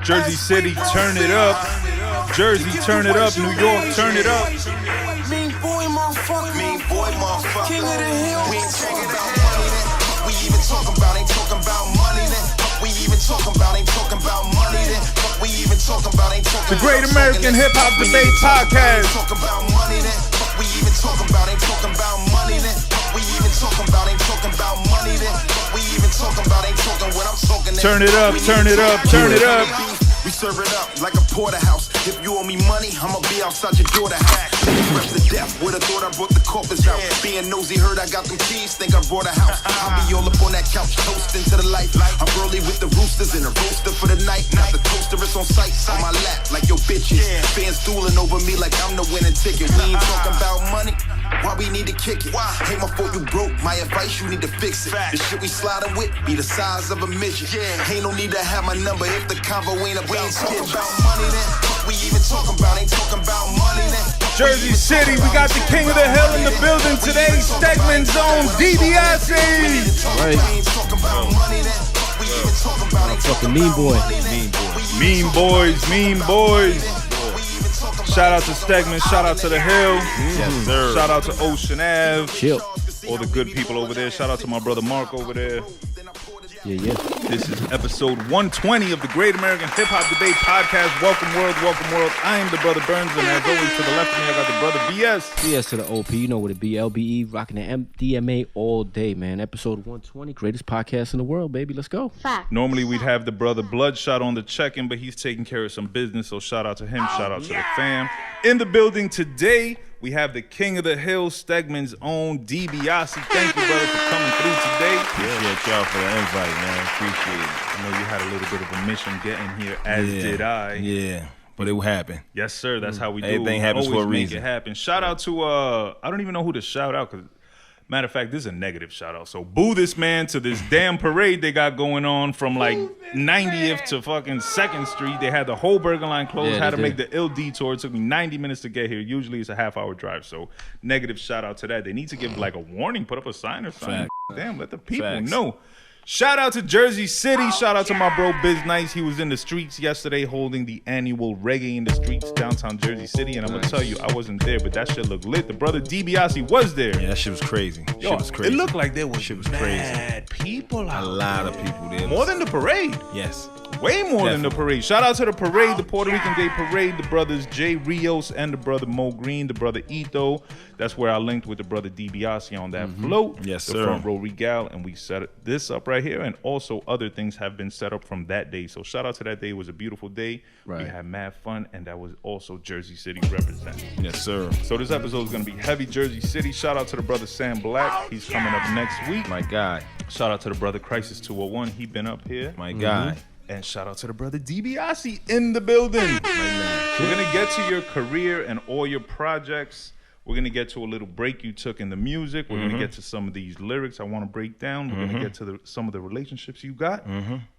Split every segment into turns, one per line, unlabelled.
Jersey City, turn it up. Jersey, turn it up. New York, turn it up.
Mean boy, motherfucker. King of the hill. We ain't talking about money then. We even talking about ain't talking about money then. We even talking about ain't talking about money then. We even talking about ain't talking about
The Great American Hip Hop Debate Podcast.
Talking about money then. We even talking about ain't talking about money then. We even talking about ain't talking about money then. We even talking about ain't talking what I'm talking.
Turn it up, turn it up, turn it up.
We serve it up like a porterhouse. If you owe me money, I'ma be outside your door to hack. Fresh to death, would've thought I brought the corpus out. Being nosy, heard I got them keys, think I brought a house. I'll be all up on that couch, toasting to the light. I'm early with the roosters and a roaster for the night. Now the toaster is on sight, on my lap, like your bitches. Fans dueling over me like I'm the winning ticket. We ain't talking about money, why we need to kick it? Hey, my fault you broke, my advice you need to fix it. The shit we sliding with be the size of a midget. Ain't no need to have my number if the convo ain't about. We ain't talking about money then. We even talking about ain't talking about money then.
Jersey City, we got the king of the hill in the building today. Stegman Zone, Dibiasi.
Right. Fucking mean boy.
Mean boys, mean boys. Shout out to Stegman, shout out to the Hill.
Yes, sir.
Shout out to Ocean Ave.
Chill.
All the good people over there. Shout out to my brother Mark over there.
Yeah.
This is episode 120 of the Great American Hip Hop Debate Podcast. Welcome world, welcome world. I am the brother Burnz, and as always to the left of me, I got the brother BS.
BS to the OP, you know what it be. LBE, rocking the MDMA all day, man. Episode 120, greatest podcast in the world, baby. Let's go.
Normally we'd have the brother Bludshot on the check-in, but he's taking care of some business, so shout out to him, shout out to the fam. In the building today, we have the king of the hill, Stegman's own Dibiasi. Thank you, brother, for coming through today.
Appreciate y'all for the invite, man. Appreciate it.
I know you had a little bit of a mission getting here, as did I.
Yeah, but it will happen.
Yes, sir. That's how we do.
Everything happens
Always
for a
make
reason.
it happen. Shout out to I don't even know who to shout out because. Matter of fact, this is a negative shout out. So boo this man to this damn parade they got going on from like 90th to fucking 2nd Street. They had the whole Burger Line closed.
Yeah,
had to
they
make
did.
the ill detour. It took me 90 minutes to get here. Usually it's a half-hour drive. So negative shout out to that. They need to give like a warning, put up a sign or something.
Fact.
Damn, let the people
Facts.
know. Shout out to Jersey City. Shout out to my bro Biz Nice. He was in the streets yesterday holding the annual Reggae in the Streets downtown Jersey City. And I'm going to tell you, I wasn't there, but that shit looked lit. The brother Dibiasi was there.
Yeah, that shit was crazy.
Yo,
Shit was crazy.
It looked like there was
Shit was
mad people
a
out
lot
there.
of people there.
More than the parade.
Yes.
Way more than the
Definitely.
parade. Shout out to the parade, the Puerto Rican Day Parade, the brothers Jay Rios and the brother Mo Green, the brother Ito. That's where I linked with the brother Dibiasi on that float.
Yes,
the
sir.
front row regal, and we set this up right here. And also other things have been set up from that day. So shout out to that day. It was a beautiful day.
Right.
We had mad fun, and that was also Jersey City representing.
Yes, sir.
So this episode is going to be heavy Jersey City. Shout out to the brother Sam Black. He's coming up next week.
My God.
Shout out to the brother Crisis 201. He been up here.
My God.
And shout out to the brother Dibiasi in the building. We're going to get to your career and all your projects. We're going to get to a little break you took in the music. We're going to get to some of these lyrics I want to break down. We're going to get to some of the relationships you got.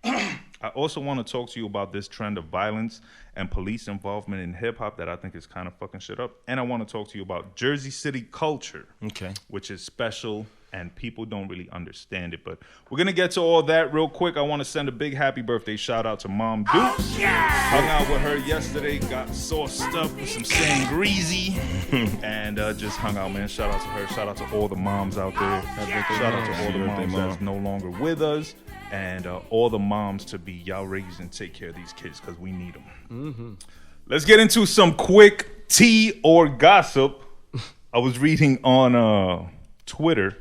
I also want to talk to you about this trend of violence and police involvement in hip-hop that I think is kind of fucking shit up. And I want to talk to you about Jersey City culture,
Okay.
which is special and people don't really understand it. But we're going to get to all that real quick. I want to send a big happy birthday shout out to Mom Dukes. Hung out with her yesterday, got sauced up with some Sangreezy, and just hung out, man. Shout out to her. Shout out to all the moms out there. Shout out to all the moms that's no longer with us. And all the moms to be y'all raise and take care of these kids because we need them. Let's get into some quick tea or gossip. I was reading on Twitter,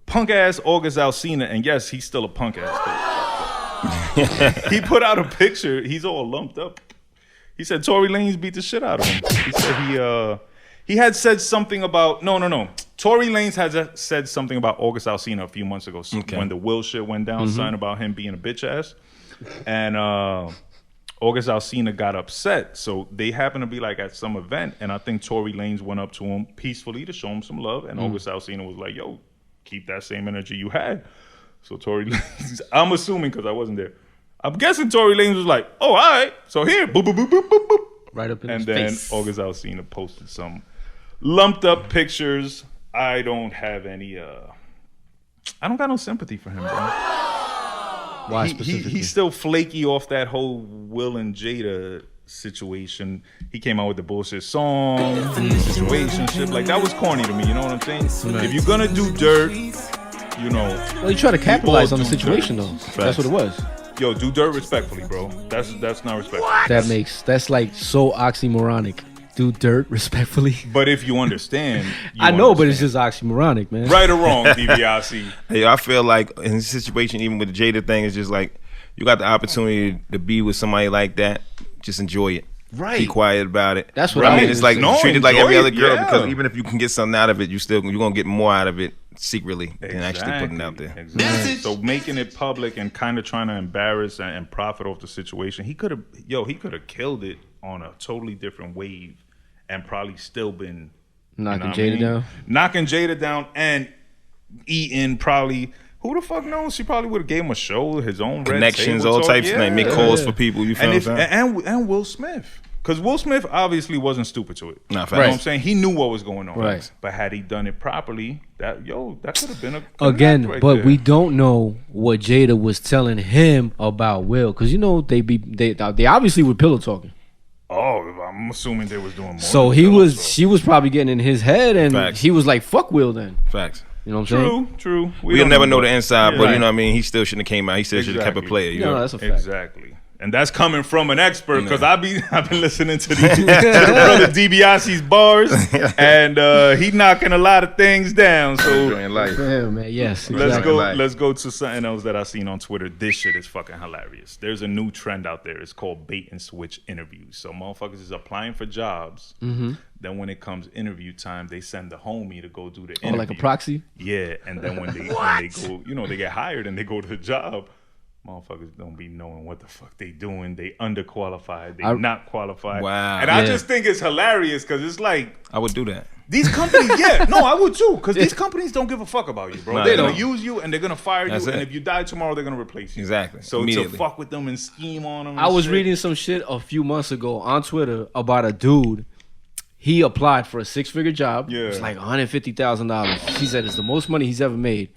punk ass August Alsina, and yes, he's still a punk ass. He put out a picture. He's all lumped up. He said Tory Lanez beat the shit out of him. He said he had said something about no. Tory Lanez had said something about August Alsina a few months ago when the Will shit went down, something about him being a bitch ass, and August Alsina got upset. So they happened to be like at some event, and I think Tory Lanez went up to him peacefully to show him some love, and August Alsina was like, "Yo, keep that same energy you had." So Tory Lanez, I'm assuming because I wasn't there, I'm guessing Tory Lanez was like, "Oh, all right, so here, boop boop boop boop boop boop,"
Right up in
and
his
then
face.
August Alsina posted some lumped up pictures. I don't have any. I don't got no sympathy for him, bro.
Why specifically?
He's still flaky off that whole Will and Jada situation. He came out with the bullshit song, situation shit. Like, that was corny to me, you know what I'm saying?
Right.
If you're gonna do dirt, you know.
Well, he tried to capitalize on the
do
situation,
dirt.
though. That's what it was.
Yo, do dirt respectfully, bro. That's not respectful.
That's like so oxymoronic. Do dirt respectfully.
But if you understand,
I know, but it's just oxymoronic, man.
right or wrong, Dibiasi.
Hey, I feel like in this situation, even with the Jada thing, it's just like you got the opportunity to be with somebody like that. Just enjoy it.
Right.
Be quiet about it.
That's what
I
I
mean,
mean.
It's like treat it like
enjoy
every other
it,
girl
yeah.
because even if you can get something out of it, you're gonna get more out of it secretly than actually putting it out there.
Exactly. So making it public and kind of trying to embarrass and profit off the situation, he could have killed it on a totally different wave and probably still been
Knocking Jada down.
Knocking Jada down and eating probably. Who the fuck knows? She probably would have gave him a show, his own
Connections,
red table
all
talk.
types of things. Make calls for people. You feel
and
what I'm saying?
and Will Smith. Because Will Smith obviously wasn't stupid to it.
Nah,
you
facts.
know what I'm saying? He knew what was going on.
Right.
But had he done it properly, that could have been a
Again,
connect right
but
there.
we don't know what Jada was telling him about Will, because you know they obviously were pillow talking.
Oh, I'm assuming they was doing more.
So
than
he
that,
was,
so.
she was probably getting in his head, and
Facts.
he was like, "Fuck Will," then.
Facts.
You know what I'm saying?
True.
We'll
don't
never know the inside, but
Yeah.
you know what I mean? He still shouldn't have came out. He still should have kept it
Exactly.
player. You
No,
know?
that's a fact.
Exactly. And that's coming from an expert because I've been listening to the, to the brother Dibiasi's bars, and he knocking a lot of things down. So
Enjoying life.
Yeah, man. Yes.
let's
Exactly.
go.
Life.
Let's go to something else that I seen on Twitter. This shit is fucking hilarious. There's a new trend out there. It's called bait and switch interviews. So motherfuckers is applying for jobs.
Mm-hmm.
Then when it comes interview time, they send the homie to go do the
Oh,
interview.
like a proxy?
Yeah, and then when they go, you know, they get hired and they go to the job. Motherfuckers don't be knowing what the fuck they doing. They underqualified. They not qualified.
Wow.
And I
Yeah.
just think it's hilarious because it's like
I would do that.
these companies. Yeah, no, I would too. Because these companies don't give a fuck about you, bro.
Nah,
They're
they
gonna
don't.
use you and they're gonna fire you.
That's
And
it.
if you die tomorrow, they're gonna replace you.
Exactly.
So to
Immediately.
fuck with them and scheme on them.
I
and
was
shit.
reading some shit a few months ago on Twitter about a dude. He applied for a 6-figure job.
Yeah.
It was like $150,000. He said it's the most money he's ever made.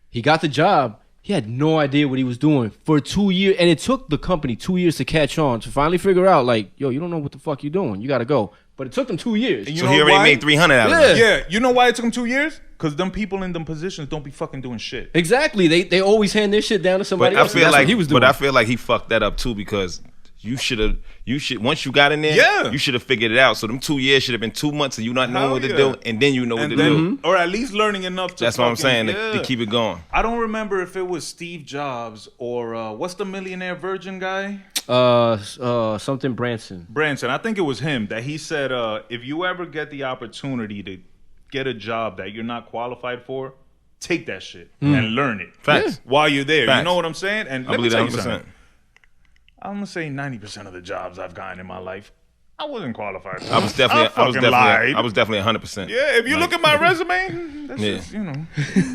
He got the job. He had no idea what he was doing for 2 years. And it took the company 2 years to catch on, to finally figure out, like, yo, you don't know what the fuck you're doing. You got to go. But it took them 2 years.
And you
So
know
he already
why?
made 300 out of
Yeah.
it.
Yeah, you know why it took them 2 years? Because them people in them positions don't be fucking doing shit.
Exactly. They always hand their shit down to somebody
But I
else. and
feel
that's
like
what he was doing.
But I feel like he fucked that up too because you should once you got in there,
Yeah.
you should have figured it out. So them 2 years should have been 2 months of you not knowing
Hell
what to
yeah.
do, and then you know what
And
to
then,
do.
or at least learning enough to
That's what I'm saying
fucking-
to keep it going.
I don't remember if it was Steve Jobs or what's the millionaire virgin guy?
Something Branson.
Branson. I think it was him that he said, if you ever get the opportunity to get a job that you're not qualified for, take that shit and learn it.
Facts.
While you're there. You
Facts.
know what I'm saying? And
I
let me
believe
tell
that
you
100%.
something. I'm gonna say 90% of the jobs I've gotten in my life, I wasn't qualified for.
I was definitely
lied.
100%.
Yeah, if you look at my resume, that's
Yeah.
just, you know,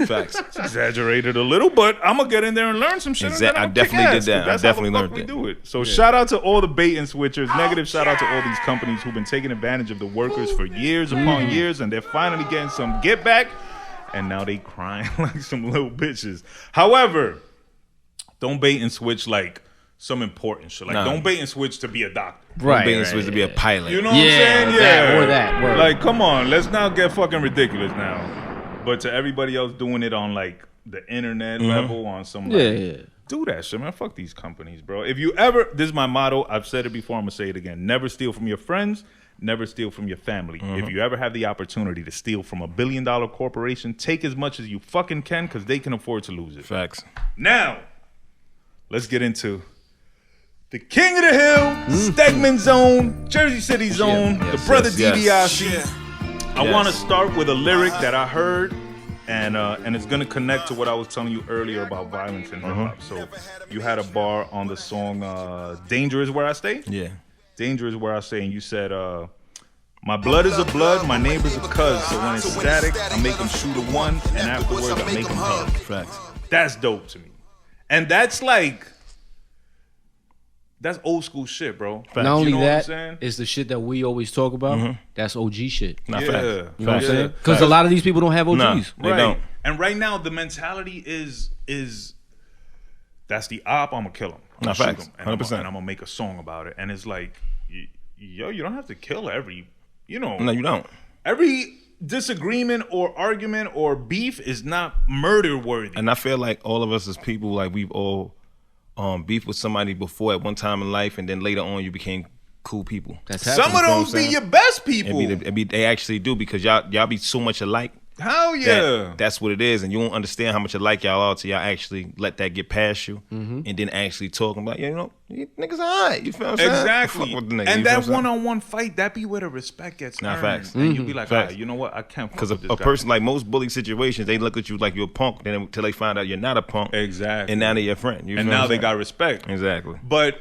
Facts.
exaggerated a little, but I'm gonna get in there and learn some shit. and then
I
I'ma kick
definitely did
ass,
that.
'cause
I
that's how the
definitely
fuck
learned
we
that.
do it. So shout out to all the bait and switchers. Negative shout out to all these companies who've been taking advantage of the workers for years upon years, and they're finally getting some get back, and now they crying like some little bitches. However, don't bait and switch like some important shit. Like
Nah.
don't bait and switch to be a doctor.
Right.
Being supposed to be a pilot.
You know what I'm saying? Yeah.
that or that, word.
Like, come on, let's not get fucking ridiculous now. But to everybody else doing it on like the internet level, on some like,
Yeah.
do that shit, man. Fuck these companies, bro. If you ever, this is my motto. I've said it before. I'm gonna say it again. Never steal from your friends. Never steal from your family. If you ever have the opportunity to steal from $1 billion corporation, take as much as you fucking can because they can afford to lose it.
Facts.
Now, let's get into the King of the Hill, Stegman Zone, Jersey City Zone,
Yes,
the brother
yes,
Dibiasi. I want to start with a lyric that I heard, and it's gonna connect to what I was telling you earlier about violence in hip hop. So you had a bar on the song "Danger Is Where I Stay."
Yeah.
Danger is where I stay, and you said, my blood is a blood, my neighbor's a cuz, so when it's static, I make them shoot a one, and afterwards I make them hug.
Facts.
That's dope to me. And that's like, that's old school shit, bro.
Not only
You know what I'm
that,
saying?
it's the shit that we always talk about. That's OG shit.
Nah,
Yeah.
facts.
You know what I'm
Facts.
saying? Because a lot of these people don't have OGs.
Nah. They
right.
don't.
And right now, the mentality is that's the op, I'm gonna kill him. I'm
Nah,
gonna shoot
facts.
him, and
100%.
I'm gonna make a song about it. And it's like, yo, you don't have to kill every,
No, you don't.
every disagreement or argument or beef is not murder worthy.
And I feel like all of us as people, like we've all beef with somebody before at one time in life, and then later on you became cool people.
That's
Some of
happening.
those be your best people.
They actually do, because y'all be so much alike.
Hell yeah.
That's what it is, and you won't understand how much alike y'all are till y'all actually let that get past you, and then actually talk and be like, you niggas alright. You feel what I'm saying?
Exactly.
Fuck with the nigga,
And
you feel
that
what I'm saying?
one-on-one fight, that be where the respect gets
Nah,
earned.
facts.
And you be like,
Facts.
you know what? I can't fuck
Because
with this
a
guy.
person, like most bully situations, they look at you like you're a punk, then until they find out you're not a punk.
Exactly.
And now they're your friend. You
And
feel
now
what I'm
they
saying?
got respect.
Exactly.
But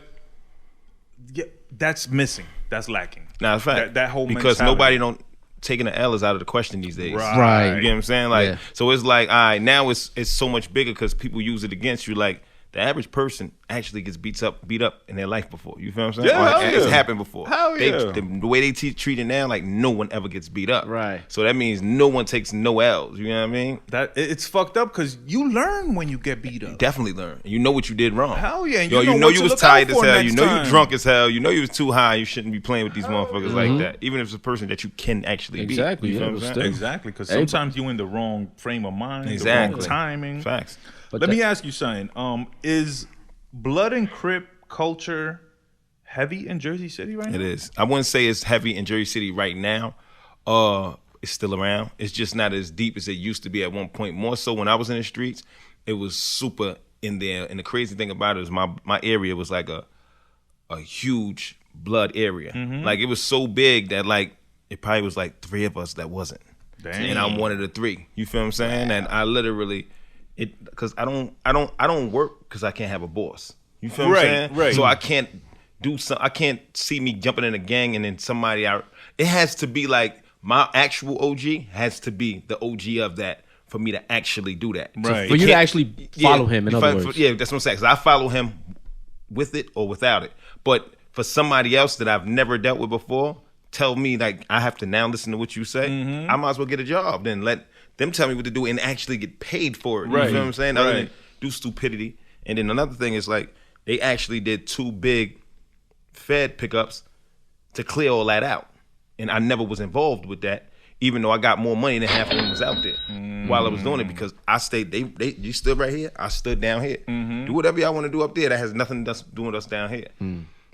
yeah, that's missing. That's lacking.
Nah, it's fact.
That whole
because
mentality.
nobody don't taking the L is out of the question these days.
Right.
You get what I'm saying? Like,
Yeah.
so it's like, all right, now it's so much bigger because people use it against you. Like, the average person actually gets beat up in their life before. You feel what I'm saying?
Yeah,
Or
hell
it's
yeah.
happened before.
Hell yeah.
The way they treat it now, like no one ever gets beat up.
Right.
So that means no one takes no L's. You know what I mean?
It's fucked up because you learn when you get beat up.
Definitely learn. You know what you did wrong.
Hell yeah. And
Yo,
you know
you know
what
you
to
was
look
tired
out
as
for
hell.
next
You know
time.
you drunk as hell. You know you was too high. You shouldn't be playing with these motherfuckers like that. Even if it's a person that you can actually
Exactly,
beat. You
yeah,
feel
but
what I'm
still.
saying?
Exactly, because
Everybody-
sometimes you in the wrong frame of mind,
Exactly.
the wrong timing.
Facts.
But
Let me ask you something. Is Blood and Crip culture heavy in Jersey City right now?
It is. I wouldn't say it's heavy in Jersey City right now. It's still around. It's just not as deep as it used to be at one point. More so when I was in the streets, it was super in there. And the crazy thing about it is my area was like a huge blood area. Like it was so big that like it probably was like 3 of us that wasn't.
Damn.
And I'm one of the 3. You feel what I'm saying? And I literally because I don't work because I can't have a boss. You feel what I'm saying?
Right.
So I can't I can't see me jumping in a gang and then somebody out. It has to be like my actual OG has to be the OG of that for me to actually do that.
Right.
For you to actually follow him, in other words.
Yeah, that's what I'm saying. 'Cause I follow him with it or without it. But for somebody else that I've never dealt with before, tell me like I have to now listen to what you say. I might as well get a job. Then let them tell me what to do and actually get paid for it.
Right.
You feel what I'm saying? Other than
Right.
do stupidity. And then another thing is like they actually did 2 big Fed pickups to clear all that out. And I never was involved with that, even though I got more money than half of them was out there while I was doing it, because I stayed, you stood right here, I stood down here. Do whatever y'all want to do up there. That has nothing to do with us down here.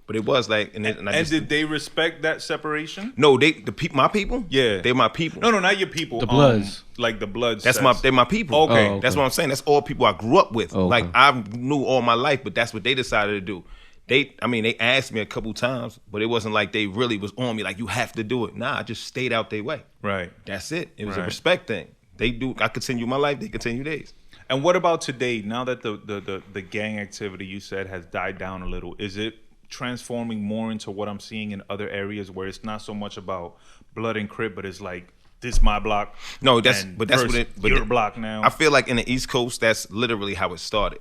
But it was like, and
Did they respect that separation?
No, my people?
Yeah.
They're my people.
No, not your people.
The Bloods.
Like the Bloods.
They're my people.
Okay.
Oh, okay.
That's what I'm saying. That's all people I grew up with.
Okay.
Like I knew all my life, but that's what they decided to do. They asked me a couple times, but it wasn't like they really was on me like you have to do it. Nah, I just stayed out their way.
Right.
That's it. It was a
Right.
respect thing. I continue my life, they continue theirs.
And what about today? Now that the gang activity you said has died down a little, is it transforming more into what I'm seeing in other areas where it's not so much about Blood and Crip, but it's like this my block?
No, that's
and
what
versus
it. But
your block now.
I feel like in the East Coast, that's literally how it started.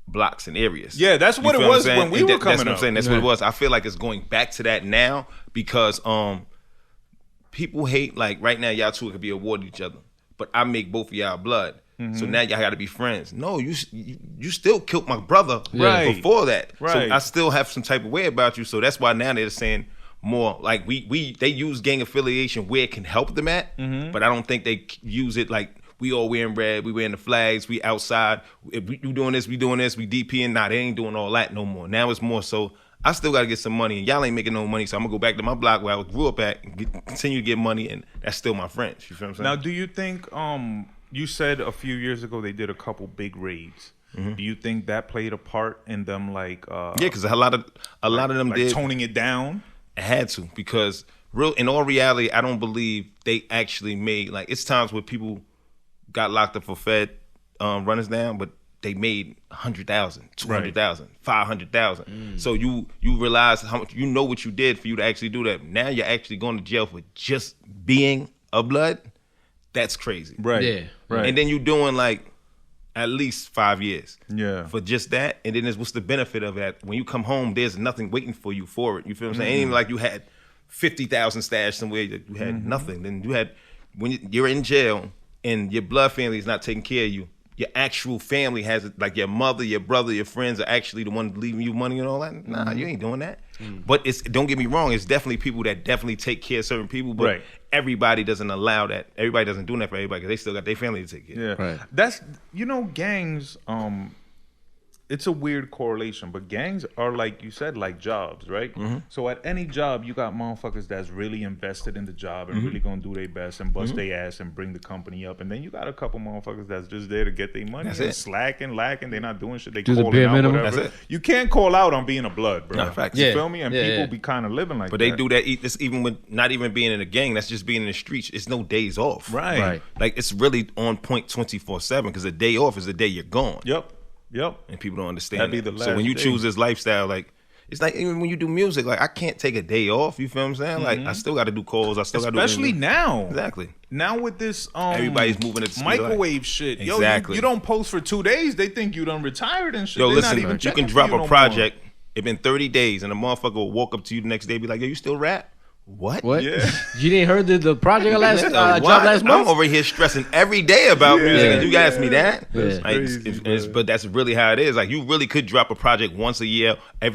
Blocks and areas.
Yeah, that's
You
what it
feel what
was
I'm saying?
when we
And
were coming
That's what I'm
up.
saying. That's what it was. I feel like it's going back to that now because people hate, like right now y'all two could be awarded each other, but I make both of y'all blood. So now y'all got to be friends. No, you still killed my brother
Right.
before that.
Right.
So I still have some type of way about you. So that's why now they're saying more like they use gang affiliation where it can help them at, but I don't think they use it like we all wearing red, we wearing the flags, we outside, you doing this, we DPing. Nah, they ain't doing all that no more. Now it's more so I still got to get some money, and y'all ain't making no money, so I'm gonna go back to my block where I grew up at and continue to get money, and that's still my friends. You feel what I'm saying?
Now, do you think you said a few years ago they did a couple big raids? Do you think that played a part in them like
yeah, because a lot of them
like
did.
toning it down?
It had to, because in all reality, I don't believe they actually made, like, it's times where people got locked up for Fed runners down, but they made 100,000, 200,000, 500,000. So you realize how much, what you did for you to actually do that. Now you're actually going to jail for just being a blood. That's crazy.
Right.
Yeah.
Right.
And then you're doing like at least 5 years.
Yeah.
For just that. And then what's the benefit of that? When you come home, there's nothing waiting for you for it. You feel what I'm saying? It ain't even like you had 50,000 stashed somewhere. You had nothing. Then you had, when you're in jail and your blood family is not taking care of you, your actual family has it, like your mother, your brother, your friends are actually the ones leaving you money and all that. Nah, you ain't doing that. But don't get me wrong, it's definitely people that definitely take care of certain people, but everybody doesn't allow that. Everybody doesn't do that for everybody because they still got their family to take care of.
Yeah, that's gangs. It's a weird correlation, but gangs are, like you said, like jobs, right? So at any job, you got motherfuckers that's really invested in the job and really gonna do their best and bust their ass and bring the company up, and then you got a couple motherfuckers that's just there to get their money.
That's
and
it.
slacking, lacking. They're not doing shit. They
Do the
calling
bare
out
minimum.
whatever.
That's it.
You can't call out on being a blood, bro.
No, facts.
You feel me? And people be kind of living like
But
that.
they do that. This even with not even being in a gang. That's just being in the streets. It's no days off.
Right.
Like it's really on point 24/7 because a day off is a day you're gone.
Yep.
And people don't understand.
That'd be
that.
the
So when
last
you
day.
choose this lifestyle, like it's like even when you do music, like I can't take a day off. You feel what I'm saying? Like I still got to do calls. I still got to do
Especially now.
Exactly.
Now with this
Everybody's moving at the speed of light.
microwave shit. Yo,
Exactly.
you don't post for 2 days, they think you done retired and shit.
Yo,
They're
listen,
not even
you
checking
can
for
drop
you
a
no more.
project. It been 30 days, and a motherfucker will walk up to you the next day and be like, "Yo, you still rap?" What?
Yeah.
You didn't heard the project last
Nigga,
job
what?
last month?
I'm over here stressing every day about music, and you ask me that.
That's
Like,
crazy,
but that's really how it is. Like you really could drop a project once a year, a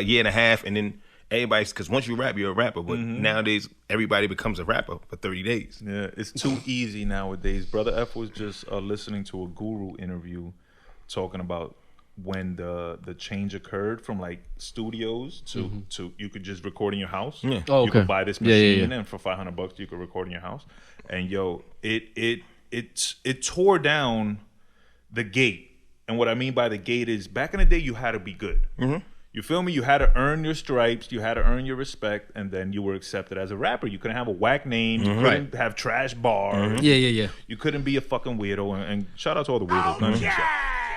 year and a half, and then everybody's because once you rap, you're a rapper. But nowadays, everybody becomes a rapper for 30 days.
Yeah, it's too easy nowadays. Brother F was just listening to a Guru interview talking about when the change occurred from like studios to you could just record in your house.
Yeah.
Oh,
You
okay.
could buy this
Yeah, yeah,
machine
yeah.
and for $500 you could record in your house. And yo, it tore down the gate. And what I mean by the gate is back in the day you had to be good. You feel me? You had to earn your stripes, you had to earn your respect, and then you were accepted as a rapper. You couldn't have a whack name, you couldn't have trash bars.
Yeah.
You couldn't be a fucking weirdo, and shout out to all the weirdos. None of them suck.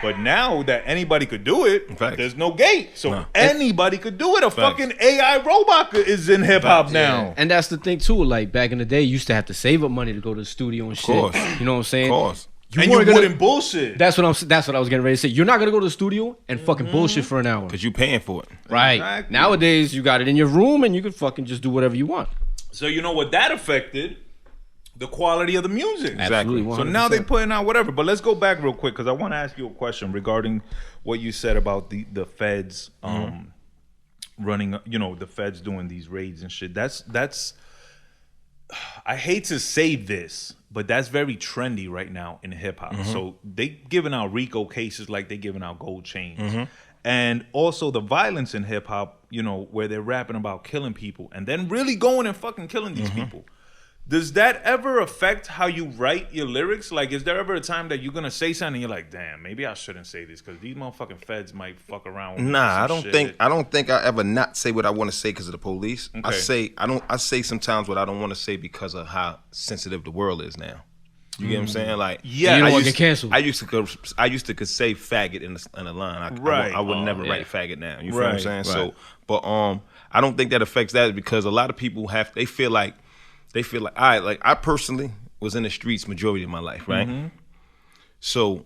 But now that anybody could do it,
Facts.
there's no gate. So anybody could do it. A fucking AI robot is in hip hop now.
And that's the thing too. Like back in the day, you used to have to save up money to go to the studio and shit.
course.
You know what I'm saying?
Of course.
And you
weren't gonna-
wouldn't bullshit.
That's what I was getting ready to say. You're not gonna go to the studio and fucking bullshit for an hour.
Because you paying for it.
Right.
Exactly.
Nowadays, you got it in your room and you can fucking just do whatever you want.
So you know what that affected? The quality of the music.
Exactly.
Absolutely,
So now they
100%.
putting out whatever. But let's go back real quick because I want to ask you a question regarding what you said about the feds running, the feds doing these raids and shit. That's I hate to say this, but that's very trendy right now in hip hop. So they giving out RICO cases like they giving out gold chains. And also the violence in hip hop, where they're rapping about killing people and then really going and fucking killing these people. Does that ever affect how you write your lyrics? Like, is there ever a time that you're gonna say something and you're like, damn, maybe I shouldn't say this because these motherfucking feds might fuck around with me or
Nah,
some
I don't
shit.
think I ever not say what I want to say because of the police.
Okay.
I say sometimes what I don't want to say because of how sensitive the world is now. You get what I'm saying? Like,
Yeah,
You don't
I
want to
used-
get canceled.
I used to say faggot in the line.
Right.
I would never
yeah.
write faggot now. You feel what I'm
Right,
saying?
right.
So, but I don't think that affects that because a lot of people they feel like I personally was in the streets majority of my life, right? So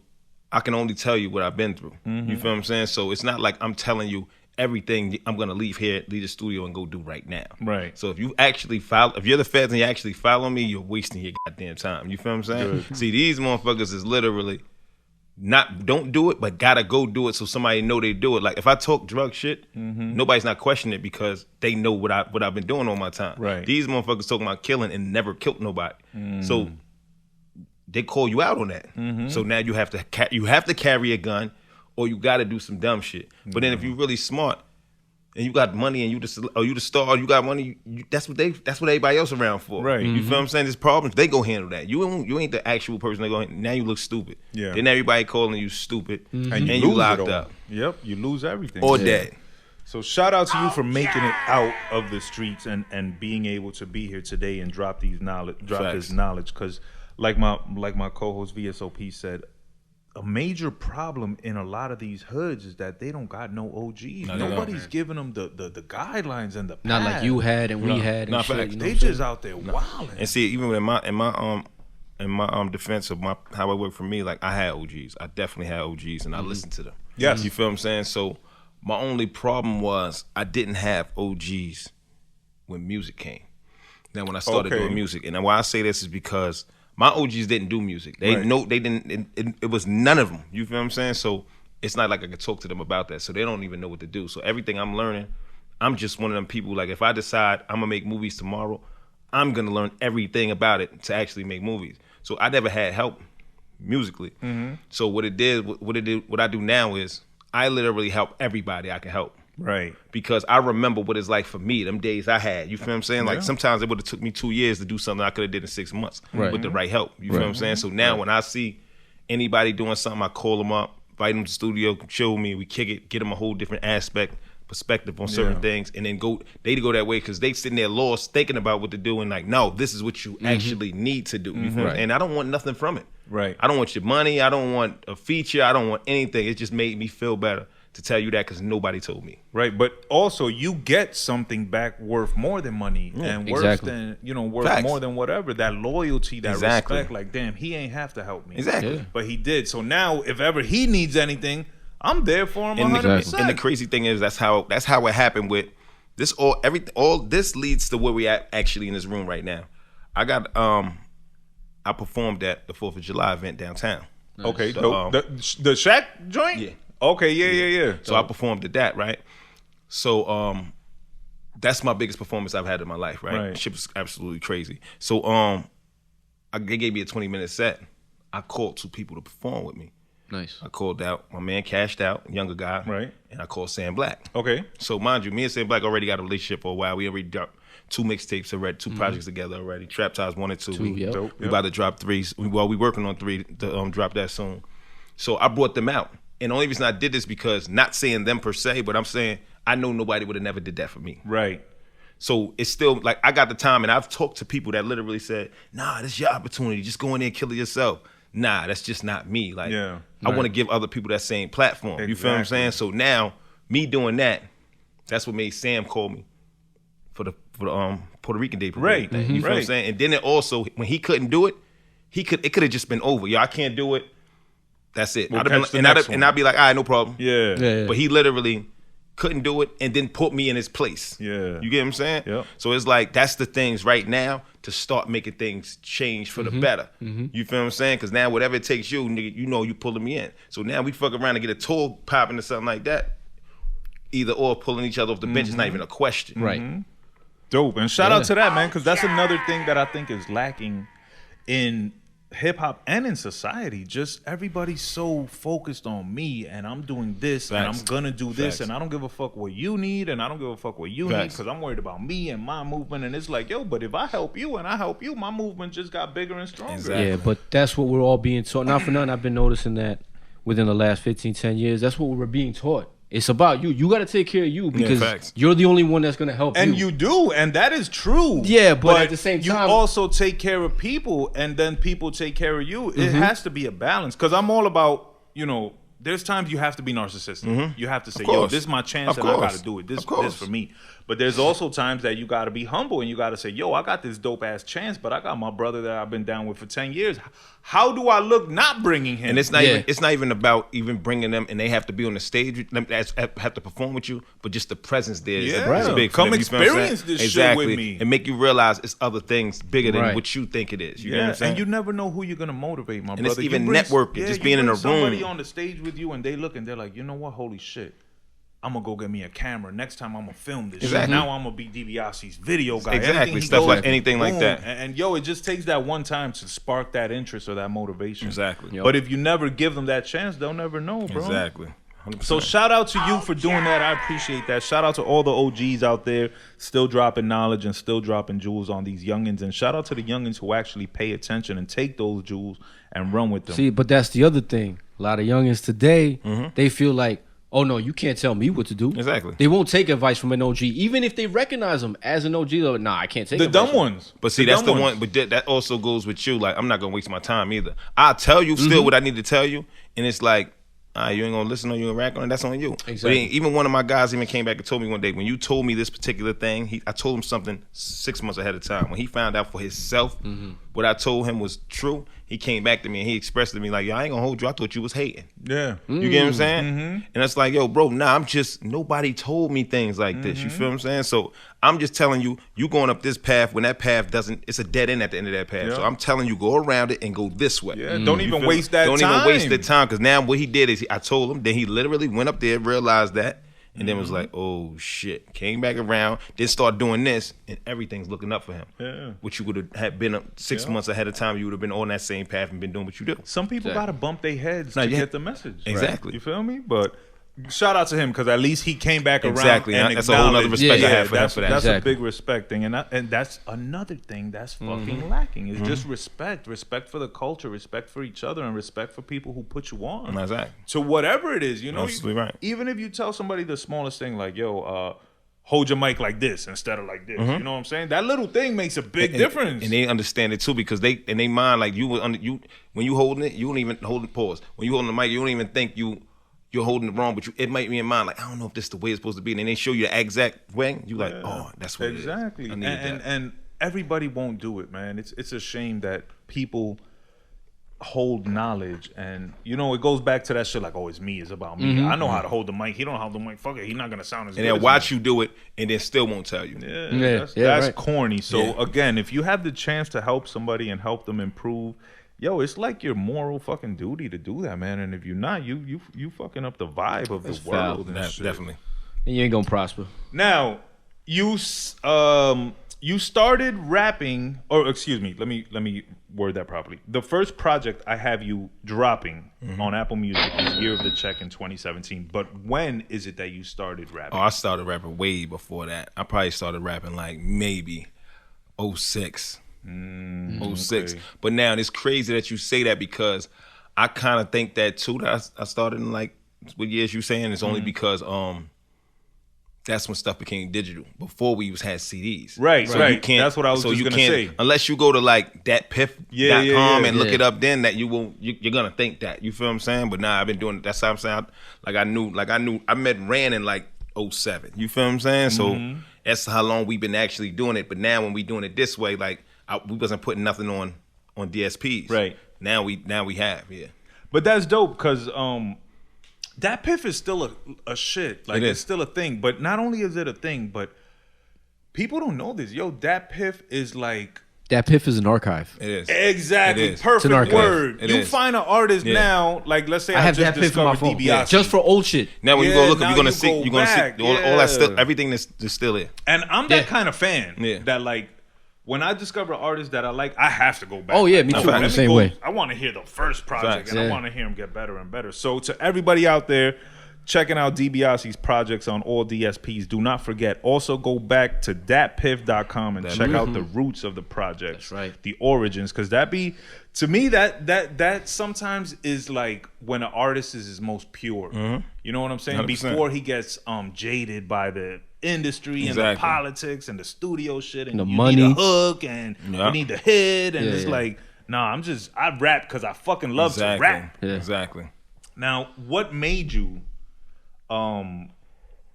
I can only tell you what I've been through. You feel what I'm saying? So it's not like I'm telling you everything I'm gonna leave the studio and go do right now.
Right.
So if you're the feds and you actually follow me, you're wasting your goddamn time. You feel what I'm saying? See, these motherfuckers is literally don't do it, but gotta go do it so somebody know they do it. Like if I talk drug shit, nobody's not questioning it because they know what I've been doing all my time.
Right.
These motherfuckers talking about killing and never killed nobody. So they call you out on that. So now you have to carry a gun or you got to do some dumb shit. But then if you're really smart and you got money and you the star, you got money, that's what everybody else around for.
Right.
You feel what I'm saying? There's problems, they go handle that. You ain't the actual person they go. Now you look stupid.
Yeah.
Then everybody calling you stupid and you
lose it
locked
all.
up
Yep, you lose everything.
or dead.
So shout out to you for making it out of the streets and being able to be here today and drop this knowledge. Because like my co-host VSOP said, a major problem in a lot of these hoods is that they don't got no OGs. Nobody's giving them the guidelines and the path.
Not like you had and we had and
Not
shit.
facts.
You know
They
what I'm
just out there wilding.
And see, even in my defense of how it worked for me, like I had OGs. I definitely had OGs, and I listened to them.
Yes.
You feel what I'm saying? So my only problem was I didn't have OGs when music came. Then when I started
Okay.
doing music, and why I say this is because My OGs didn't do music. They didn't. It was none of them. You feel what I'm saying? So it's not like I could talk to them about that. So they don't even know what to do. So everything I'm learning, I'm just one of them people. Like if I decide I'm gonna make movies tomorrow, I'm gonna learn everything about it to actually make movies. So I never had help musically. So what I do now is I literally help everybody I can help.
Right.
Because I remember what it's like for me, them days I had. You feel what I'm saying? Like sometimes it would have took me 2 years to do something I could have did in 6 months with the right help. You feel what I'm saying? So now when I see anybody doing something, I call them up, invite them to the studio, chill with me, we kick it, get them a whole different perspective on certain things, and then go that way because they sitting there lost thinking about what to do and like, no, this is what you actually need to do. You feel what I'm saying? And I don't want nothing from it.
Right.
I don't want your money. I don't want a feature. I don't want anything. It just made me feel better to tell you that because nobody told me.
Right, but also you get something back worth more than money and worth than worth more than whatever. That loyalty, that respect. Like, damn, he ain't have to help me.
Exactly.
But he did. So now, if ever he needs anything, I'm there for him 100%.
And the crazy thing is that's how it happened with this. All this leads to where we at actually in this room right now. I performed at the 4th of July event downtown.
Nice. Okay, so, the Shack joint?
Yeah.
Okay, yeah.
So I performed at that, right? So that's my biggest performance I've had in my life, right? Shit was absolutely crazy. So they gave me a 20-minute set. I called 2 people to perform with me.
Nice.
I called out my man Cashed Out, younger guy.
Right.
And I called Sam Black.
Okay.
So mind you, me and Sam Black already got a relationship for a while. We already dropped 2 mixtapes already, 2 projects together already. Trap Ties 1 and 2. We about to drop 3. We working on 3 to drop that soon. So I brought them out. And the only reason I did this because, not saying them per se, but I'm saying I know nobody would have never did that for me.
Right.
So it's still like I got the time, and I've talked to people that literally said, nah, this is your opportunity. Just go in there and kill it yourself. Nah, that's just not me. Like I want to give other people that same platform. Exactly. You feel what I'm saying? So now me doing that, that's what made Sam call me for the Puerto Rican Day parade.
Right.
You feel what I'm saying? And then it also, when he couldn't do it, it could have just been over. Yo, I can't do it. That's it. I'd be like, all right, no problem.
Yeah.
But he literally couldn't do it and then put me in his place.
Yeah.
You get what I'm saying?
Yep.
So it's like, that's the things right now to start making things change for the better. You feel what I'm saying? Because now whatever it takes you, nigga, you pulling me in. So now we fuck around and get a tour popping or something like that. Either or pulling each other off the bench is not even a question.
Right.
Dope. And shout out to that, man, because that's another thing that I think is lacking in hip hop and in society. Just everybody's so focused on me and I'm doing this and I'm gonna do this and I don't give a fuck what you need and I don't give a fuck what you need because I'm worried about me and my movement. And it's like, yo, but if I help you and I help you, my movement just got bigger and stronger.
Exactly. Yeah, but that's what we're all being taught. Not for nothing, I've been noticing that within the last 15, 10 years, that's what we're being taught. It's about you. You got to take care of you because you're the only one that's going to help
and you do, and that is true.
Yeah, but at the same time,
you also take care of people, and then people take care of you. It has to be a balance because I'm all about, there's times you have to be narcissistic. You have to say, yo, this is my chance and I got to do it. This for me. But there's also times that you got to be humble and you got to say, yo, I got this dope ass chance, but I got my brother that I've been down with for 10 years. How do I look not bringing him?
And it's not even about even bringing them and they have to be on the stage, have to perform with you, but just the presence there is big.
Come experience this shit with me.
And make you realize it's other things bigger than what you think it is. You know what I'm saying?
And you never know who you're going to motivate, my brother.
And it's even networking, just being in a room.
Somebody on the stage with you and they look and they're like, you know what, holy shit. I'm going to go get me a camera. Next time I'm going to film this shit. Now I'm going to be Dibiasi's video guy.
Exactly. Stuff like anything like that.
And yo, it just takes that one time to spark that interest or that motivation.
Exactly.
But if you never give them that chance, they'll never know, bro.
Exactly.
100%. So shout out to you for doing that. I appreciate that. Shout out to all the OGs out there still dropping knowledge and still dropping jewels on these youngins. And shout out to the youngins who actually pay attention and take those jewels and run with them.
See, but that's the other thing. A lot of youngins today, they feel like, oh no, you can't tell me what to do.
Exactly.
They won't take advice from an OG, even if they recognize them as an OG. Though, nah, I can't take
the
advice
dumb ones.
But see, that's the one. But that also goes with you. Like, I'm not gonna waste my time either. I'll tell you still what I need to tell you, and it's like, you ain't gonna listen or you ain't rack on it. That's on you.
Exactly.
But even one of my guys even came back and told me one day, when you told me this particular thing, I told him something 6 months ahead of time. When he found out for himself what I told him was true, he came back to me and he expressed to me like, yo, I ain't gonna hold you. I thought you was hating.
Yeah.
You get what I'm saying? And it's like, yo, bro, nah, nobody told me things like this. You feel what I'm saying? So I'm just telling you, you going up this path when that path it's a dead end at the end of that path.
Yeah.
So I'm telling you, go around it and go this way.
Yeah, don't even waste that time.
Don't even waste the time, because now what he did is I told him, then he literally went up there, realized that, and then was like, oh shit. Came back around, then start doing this, and everything's looking up for him. Yeah. Which you would have been 6 months ahead of time, you would have been on that same path and been doing what you do.
Some people gotta bump their heads to get the message.
Exactly.
Right? You feel me? But shout out to him, because at least he came back around.
Exactly.
And
that's a whole nother respect I have for that.
That's a big respect thing, and that's another thing that's fucking lacking. Is just respect for the culture, respect for each other, and respect for people who put you on.
Exactly.
So whatever it is,
Absolutely right.
Even if you tell somebody the smallest thing, like, yo, hold your mic like this instead of like this. You know what I'm saying? That little thing makes a big difference.
And they understand it too, because they mind, like, when you holding it, you don't even hold it. Pause. When you holding the mic, you don't even think you're holding it wrong, but it might be in mind, like, I don't know if this is the way it's supposed to be. And then they show you the exact way. You like, oh, that's what
exactly.
it is.
And everybody won't do it, man. It's a shame that people hold knowledge, and it goes back to that shit like, oh, it's me, it's about me. I know how to hold the mic. He don't know how to hold the mic. Fuck it, he's not gonna sound as good.
And
as
they'll watch
me.
you do it, and then still won't tell you.
That's
right.
corny. So again, if you have the chance to help somebody and help them improve, yo, it's like your moral fucking duty to do that, man. And if you're not, you fucking up the vibe of the world. And shit.
Definitely.
And you ain't gonna prosper.
Now, you started rapping, or excuse me, let me word that properly. The first project I have you dropping on Apple Music is Year of the Check in 2017. But when is it that you started rapping?
Oh, I started rapping way before that. I probably started rapping like maybe 06. 06. Okay. But now it's crazy that you say that, because I kind of think that too, that I started in like what years you saying, it's only because that's when stuff became digital. Before we had CDs.
Right,
so
right.
You can't,
that's what I was just going to say.
Unless you go to like thatpiff.com and look
yeah.
it up, then that you're going to think that. You feel what I'm saying? But nah, I've been doing it. That's how I'm saying. I met Ran in like 07. You feel what I'm saying? So that's how long we've been actually doing it. But now when we doing it this way, like we wasn't putting nothing on DSPs.
Right.
Now we have,
But that's dope, because that piff is still a shit. Like, it's still a thing. But not only is it a thing, but people don't know this. Yo, that piff is like...
That piff is an archive.
It is.
Exactly.
It is.
Perfect word.
It
You
is.
find an artist now, like, let's say
I have
just
that piff in my
discovered
phone.
Dibiasi.
Just for old shit.
Now when you go look up,
now
you're gonna see all that stuff, everything that's still there.
And I'm that kind of fan that, like, when I discover an artist that I like, I have to go back.
Oh, yeah, me too. I'm the same way.
I want to hear the first project, and
Yeah.
I want to hear him get better and better. So to everybody out there checking out Dibiasi's projects on all DSPs, do not forget, also go back to datpiff.com and check out the roots of the project.
That's right.
The origins, because to me, that sometimes is like when an artist is his most pure. You know what I'm saying?
100%.
Before he gets jaded by the industry and the politics and the studio shit and
the
you
money.
need a hook and you need the hit and it's like, nah, I rap because I fucking love to rap.
Yeah.
Exactly.
Now, what made you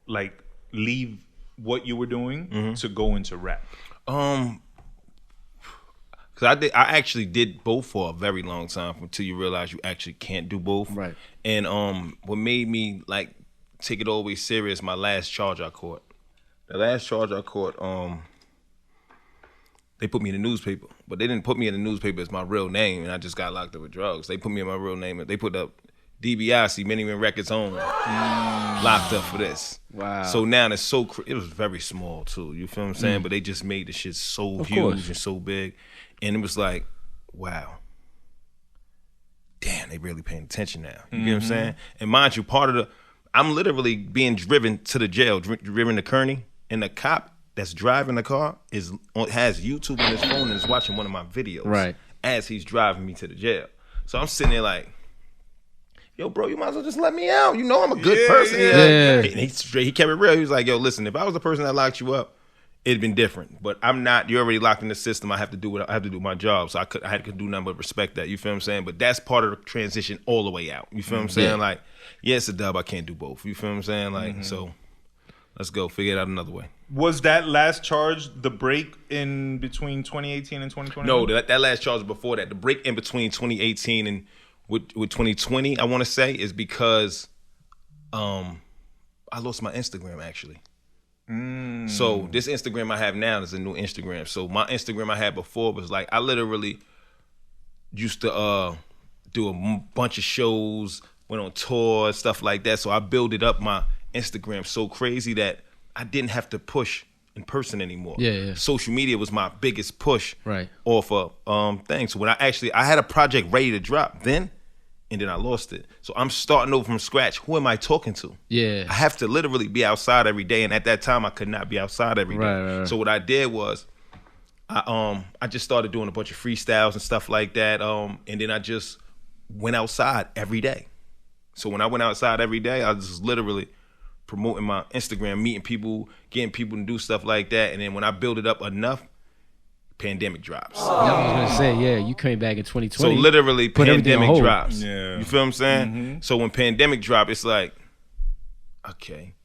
like leave what you were doing to go into rap?
Because I actually did both for a very long time until you realize you actually can't do both.
Right.
And what made me like take it all the way serious, my last charge I caught. The last charge I caught, they put me in the newspaper, but they didn't put me in the newspaper as my real name, and I just got locked up with drugs. They put me in my real name. They put up Dibiasi, Many Men Records Home, locked up for this.
Wow.
So now it's it was very small too. You feel what I'm saying? But they just made the shit so huge and so big, and it was like, wow. Damn, they really paying attention now. You get what I'm saying? And mind you, I'm literally being driven to the jail, driven to Kearney, and the cop that's driving the car has YouTube on his phone and is watching one of my videos as he's driving me to the jail. So I'm sitting there like, yo, bro, you might as well just let me out. You know I'm a good person. And he kept it real. He was like, yo, listen, if I was the person that locked you up, it'd been different. But I'm not. You're already locked in the system. I have to do my job. So I had to do nothing but respect that. You feel what I'm saying? But that's part of the transition all the way out. You feel what I'm saying? Like, yeah, it's a dub. I can't do both. You feel what I'm saying? Like, so let's go. Figure it out another way.
Was that last charge the break in between 2018 and 2020?
No, that last charge was before that. The break in between 2018 and with 2020, I want to say, is because I lost my Instagram actually. So this Instagram I have now is a new Instagram. So my Instagram I had before was like I literally used to do a bunch of shows, went on tour, stuff like that. So I built up my Instagram so crazy that I didn't have to push in person anymore.
Yeah.
Social media was my biggest push
Right.
off of things. So when I had a project ready to drop then, and then I lost it. So I'm starting over from scratch. Who am I talking to?
Yeah.
I have to literally be outside every day, and at that time I could not be outside every day.
Right.
So what I did was I just started doing a bunch of freestyles and stuff like that. And then I just went outside every day. So when I went outside every day, I was just literally promoting my Instagram, meeting people, getting people to do stuff like that. And then when I build it up enough, pandemic drops.
I was gonna say, yeah, you came back in 2020.
So literally
put everything on
pandemic
hold.
drops.
Yeah.
You feel what I'm saying? So when pandemic dropped, it's like, okay,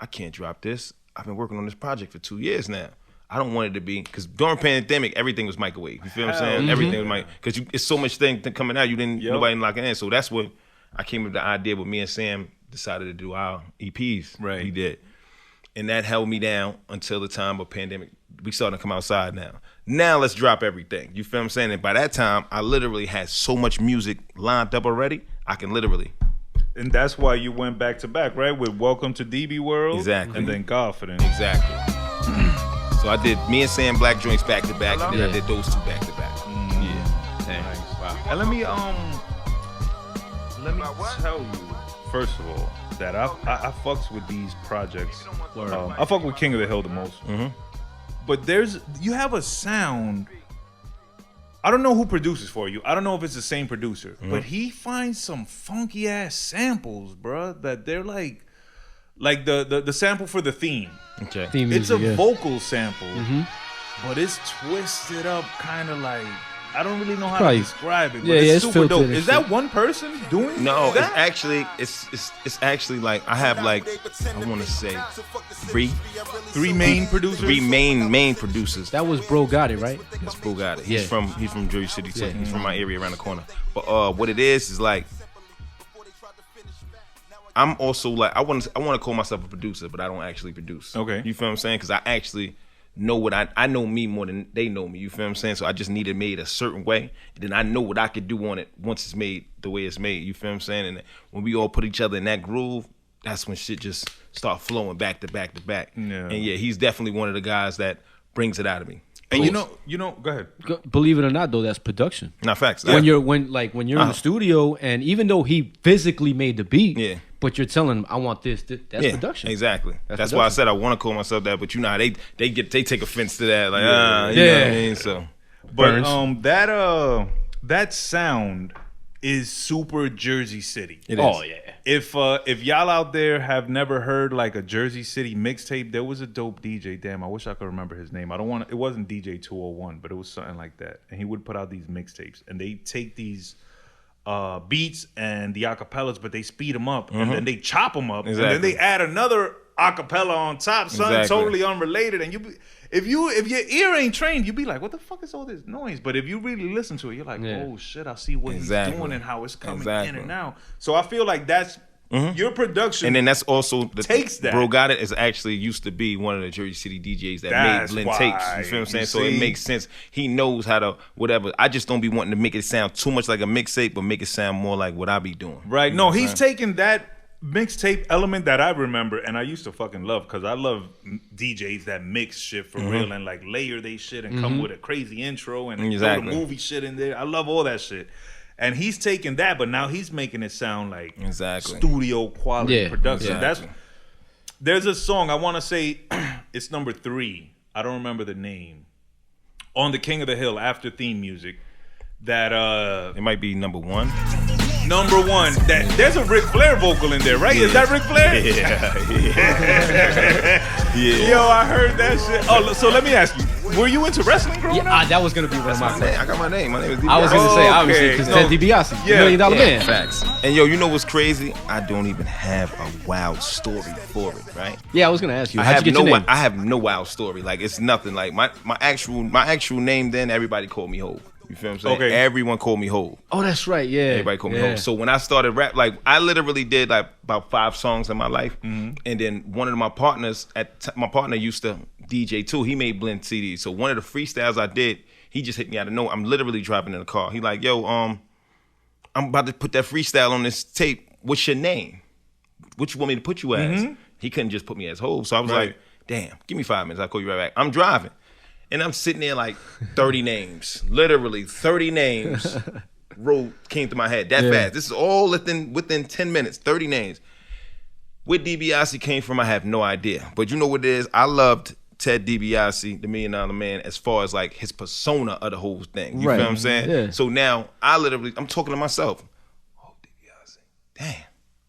I can't drop this. I've been working on this project for 2 years now. I don't want it to be, because during pandemic, everything was microwave. You feel what I'm saying? Everything was because it's so much thing coming out, nobody locking in. So that's what I came with the idea. But me and Sam decided to do our EPs.
Right.
We did. And that held me down until the time of pandemic. We starting to come outside now. Now let's drop everything. You feel what I'm saying? And by that time, I literally had so much music lined up already, I can literally.
And that's why you went back to back, right? With Welcome to DB World.
Exactly.
And then Confident.
Exactly. So I did me and Sam Black joints back to back, and then I did those two back to back. Yeah.
Dang.
Wow. And let me tell you, first of all, that I fucks with these projects. I fuck with King of the Hill the most. But you have a sound. I don't know who produces for you. I don't know if it's the same producer, but he finds some funky ass samples, bruh, that they're like the sample for the theme.
Okay.
Theme
It's
music,
a
yeah.
vocal sample, but it's twisted up, kind of like, I don't really know how
Probably-
to describe it. But
yeah,
it's
it's
super dope.
filtered and
Is that one person doing
No,
that?
it's actually like I have like I want to say
Three main producers.
three main producers.
That was Bro Got It, right?
That's Bro Got It.
Yeah.
He's from Jersey City too.
Yeah.
He's from my area around the corner. But what it is like I'm also like I want to call myself a producer, but I don't actually produce.
Okay.
You feel what I'm saying? Because I actually know what I know me more than they know me. You feel what I'm saying? So I just need it made a certain way, and then I know what I could do on it once it's made the way it's made. You feel what I'm saying? And when we all put each other in that groove, that's when shit just start flowing back to back to back.
Yeah.
And yeah, he's definitely one of the guys that brings it out of me.
And you know, go ahead.
Believe it or not, though, that's production.
Not facts.
When you're in the studio, and even though he physically made the beat,
Yeah.
but you're telling him, I want this. That's production.
Exactly. That's
production.
why I said I want to call myself that, but you know how they take offense to that. Like,
Yeah.
you know what I mean? So
But
Burnz.
that sound is super Jersey City.
it
Oh,
is.
yeah.
If y'all out there have never heard like a Jersey City mixtape, there was a dope DJ. Damn, I wish I could remember his name. It wasn't DJ 201, but it was something like that. And he would put out these mixtapes, and they take these beats and the acapellas, but they speed them up, and then they chop them up, and then
Exactly.
they add another acapella on top, something
Exactly.
totally unrelated. And if your ear ain't trained, you be like, what the fuck is all this noise? But if you really listen to it, you're like,
Yeah.
oh shit, I see what
Exactly.
he's doing and how it's coming in
Exactly.
and out. So I feel like that's your production.
And then that's also
Takes that.
Bro Got It is actually used to be one of the Jersey City DJs that
That's
made blend
why.
tapes. You feel what I'm saying?
You
So
see?
it makes sense. He knows how to whatever. I just don't be wanting to make it sound too much like a mixtape, but make it sound more like what I be doing.
Right.
You
No,
know what I'm
he's
saying?
taking that mixtape element that I remember, and I used to fucking love, because I love DJs that mix shit for real and like layer they shit and come with a crazy intro and
Exactly.
throw the movie shit in there. I love all that shit. And he's taking that, but now he's making it sound like
Exactly.
studio quality
Yeah,
production.
exactly.
There's a song I want to say it's number 3. I don't remember the name. On the King of the Hill after theme music. That
It might be number 1.
number 1. That there's a Ric Flair vocal in there, right? Is that Ric Flair?
Yeah.
Yo, I heard that shit. Oh, so let me ask you. Were you into wrestling growing up?
That was gonna be one of my questions.
I got my name. My name is Dibiasi.
I was gonna say,
Oh,
obviously,
okay.
because
No.
Ted DiBiase,
Yeah.
$1 Million Man.
Facts. And yo, you know what's crazy? I don't even have a wild story for it, right?
Yeah, I was gonna ask you.
I
How'd
have
you get
no
your name?
I have no wild story. Like it's nothing. Like my actual name then everybody called me Hov. You feel what I'm saying?
Okay.
Everyone called me Hov.
Oh, that's right. Yeah.
Everybody called me
yeah.
Hov. So when I started rap, like I literally did like about 5 songs in my life, and then one of my partners my partner used to DJ too. He made blend CDs. So one of the freestyles I did, he just hit me out of nowhere. I'm literally driving in the car. He like, yo, I'm about to put that freestyle on this tape. What's your name? What you want me to put you as? He couldn't just put me as Hov. So I was
Right.
like, damn, give me 5 minutes. I'll call you right back. I'm driving. And I'm sitting there like 30 names. Literally 30 names came to my head that fast. This is all within 10 minutes, 30 names. Where DiBiasi came from, I have no idea. But you know what it is? I loved Ted DiBiasi, the $1 Million Man, as far as like his persona of the whole thing. You
Right.
feel what I'm saying?
Yeah.
So now I'm talking to myself. Oh, DiBiasi. Damn,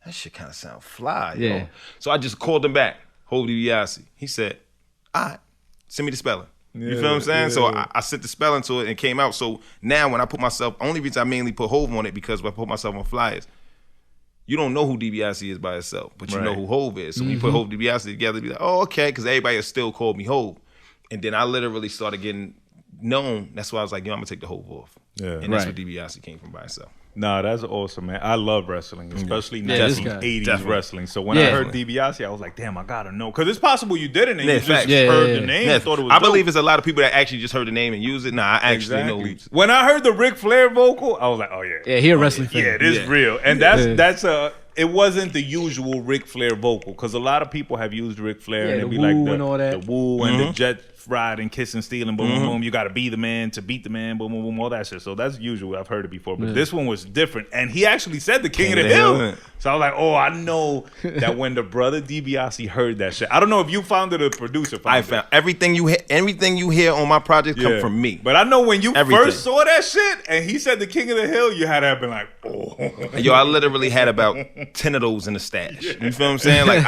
that shit kind of sound fly.
Yeah.
Yo. So I just called him back. Hold DiBiasi. He said, all right, send me the spelling. You feel what I'm saying? So I sent the spelling to it and it came out. So now when I put myself, only reason I mainly put Hov on it because when I put myself on flyers, you don't know who DiBiasi is by itself, but you know who Hov is. So when you put Hov DiBiasi together, you be like, oh, okay, because everybody has still called me Hov. And then I literally started getting known. That's why I was like, yo, I'm going to take the Hov off.
Yeah.
And that's
Right.
where DiBiasi came from by itself.
Nah, that's awesome, man. I love wrestling, especially
this
1980s
guy.
80s
Definitely.
wrestling. So when
Yeah.
I heard DiBiasi, I was like, damn, I gotta know. Because it's possible you didn't and
Yeah,
you just
facts.
Yeah,
heard
yeah,
the
yeah.
name
Yeah,
and thought it was
I
dope.
believe it's a lot of people that actually just heard the name and use it. Nah, I actually know.
Exactly. When I heard the Ric Flair vocal, I was like, oh, yeah.
Yeah, he a wrestling fan.
Yeah, this
Yeah.
real. And
Yeah.
that's it wasn't the usual Ric Flair vocal because a lot of people have used Ric Flair
Yeah,
and it'd
the
be like
woo and all that.
the woo and the jet ride and kiss and steal and boom, boom, boom. You got to be the man to beat the man, boom, boom, boom, all that shit. So that's usual. I've heard it before. But this one was different. And he actually said the King of the Hill. So I was like, oh, I know that when the brother DiBiasi heard that shit. I don't know if you found it or the producer found
I
it.
found everything you hear on my project come from me.
But I know when you
Everything.
first saw that shit and he said the King of the Hill, you had to have been like, oh.
Yo, I literally had about 10 of those in the stash. You feel what I'm saying? Like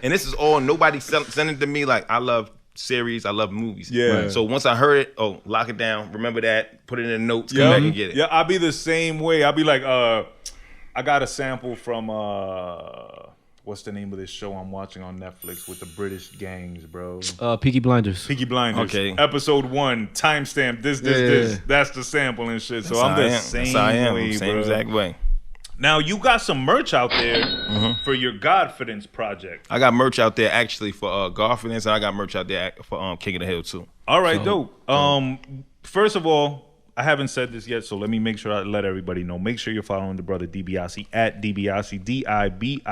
and this is all nobody sending to me. Like I love series, I love movies.
Yeah. Right.
So once I heard it, lock it down. Remember that. Put it in the notes. Come back and get it.
Yeah, I'll be the same way. I'll be like, I got a sample from what's the name of this show I'm watching on Netflix with the British gangs, bro?
Peaky Blinders.
Peaky Blinders.
Okay.
Episode 1, timestamp, this.
Yeah.
That's the sample and shit. So
That's
I'm
how
the
I am.
same
That's how I am.
way,
Same
bro.
exact way.
Now, you got some merch out there for your Godfidence project.
I got merch out there actually for Garfinance, and I got merch out there for King of the Hill too.
All right, dope. First of all, I haven't said this yet, so let me make sure I let everybody know. Make sure you're following the brother Dibiasi at Dibiasi, DIBIASIMB.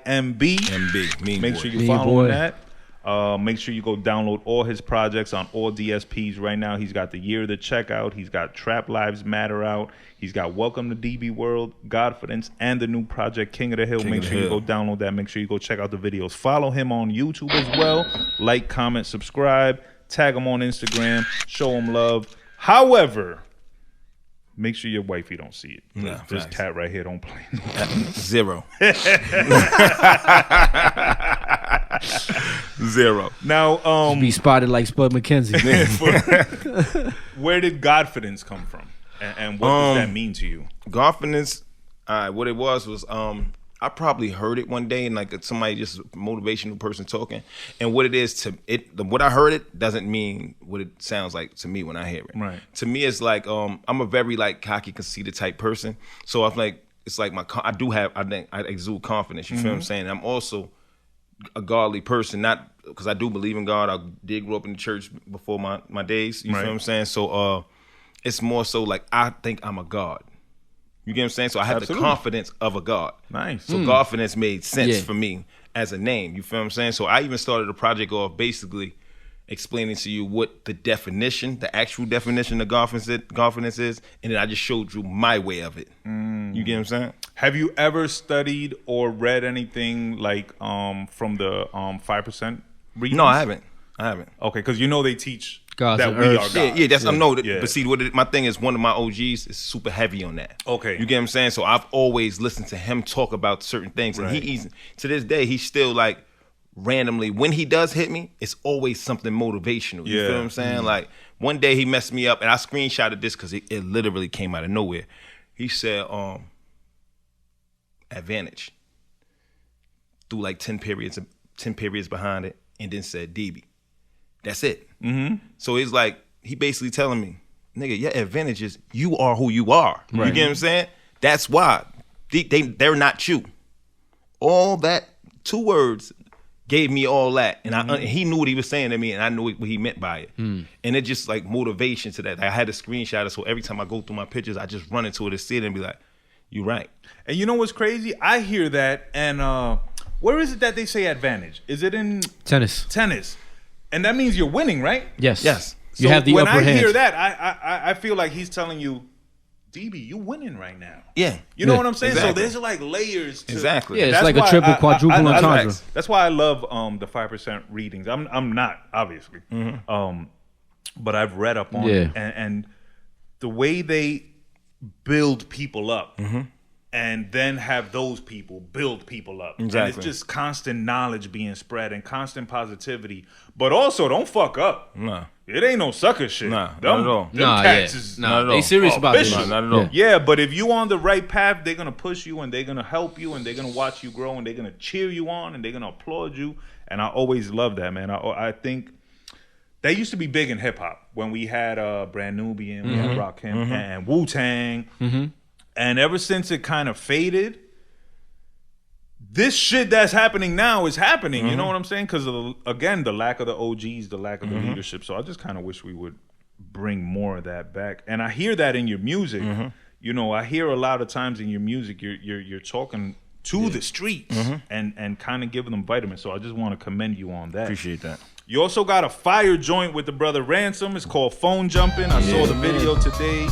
MB, mean
Make
boy.
sure you're
Mean
following
boy.
that. Make sure you go download all his projects on all DSPs right now. He's got The Year of the Checkout. He's got Trap Lives Matter out. He's got Welcome to DB World, Godfidence, and the new project King of the Hill.
King
Make
of the
sure you
Hill.
go download that. Make sure you go check out the videos. Follow him on YouTube as well. Like, comment, subscribe. Tag him on Instagram. Show him love. However, make sure your wifey don't see it.
Nah,
This
facts.
cat right here don't play.
0. 0.
Now,
Be spotted like Spud McKenzie.
where did Godfidence come from? And what does that mean to you?
Confidence. What it was I probably heard it one day and like somebody just motivational person talking, and what it is to it. What I heard it doesn't mean what it sounds like to me when I hear it.
Right.
To me, it's like I'm a very like cocky, conceited type person. So I'm like it's like I think I exude confidence. You feel what I'm saying? I'm also a godly person, not because I do believe in God. I did grow up in the church before my days. You
Right.
feel what I'm saying? So it's more so like I think I'm a God. You get what I'm saying? So I have
Absolutely.
the confidence of a God.
Nice.
So Godfidence made sense
Yeah.
for me as a name. You feel what I'm saying? So I even started the project off basically explaining to you what the definition, the actual definition of confidence is, and then I just showed you my way of it. You get what I'm saying?
Have you ever studied or read anything like from the 5% readings?
No, I haven't.
Okay, because you know they teach
Gods
that
and
we are
earths.
gods.
Yeah, that's I know.
Yeah.
But see, my thing is, one of my OGs is super heavy on that.
Okay.
You get what I'm saying? So I've always listened to him talk about certain things, and
Right.
he's to this day he's still like randomly, when he does hit me, it's always something motivational. You feel what I'm saying? Like, one day he messed me up, and I screenshotted this because it literally came out of nowhere. He said, advantage. Threw like 10 periods behind it, and then said, DB. That's it. So it's like, he basically telling me, nigga, your advantage is you are who you are. Right. You get what I'm saying? That's why. They're not you. All that, 2 words, gave me all that. And he knew what he was saying to me, and I knew what he meant by it. And it just like motivation to that. I had to screenshot it, so every time I go through my pictures, I just run into it and see it and be like, you right.
And you know what's crazy? I hear that, and where is it that they say advantage? Is it in
tennis?
Tennis. And that means you're winning, right?
Yes.
So
You have the
when
upper
I
hand.
hear that, I feel like he's telling you, DB, you winning right now.
Yeah.
You know what I'm saying?
Exactly.
So there's like layers to
Exactly.
Yeah, it's
That's
like a
why
triple, quadruple entendre.
That's why I love the 5% readings. I'm not, obviously. But I've read up on it. And the way they build people up and then have those people build people up.
Exactly.
And it's just constant knowledge being spread and constant positivity. But also, don't fuck up.
Nah.
It ain't no sucker shit.
Nah, not at all.
Them cats is
not at all.
They serious about this.
official.
Not at all.
Yeah, but if you on the right path, they're gonna push you and they're gonna help you and they're gonna watch you grow and they're gonna cheer you on and they're gonna applaud you. And I always love that, man. I think that used to be big in hip hop when we had Brand Nubian, we had Rakim and Wu-Tang. And ever since it kind of faded, this shit that's happening now is happening. You know what I'm saying? Because again, the lack of the OGs, the lack of the leadership. So I just kind of wish we would bring more of that back. And I hear that in your music. You know, I hear a lot of times in your music, you're talking to the streets and kind of giving them vitamins. So I just want to commend you on that.
Appreciate that.
You also got a fire joint with the brother Ransom. It's called Phone Jumping. I saw the video today.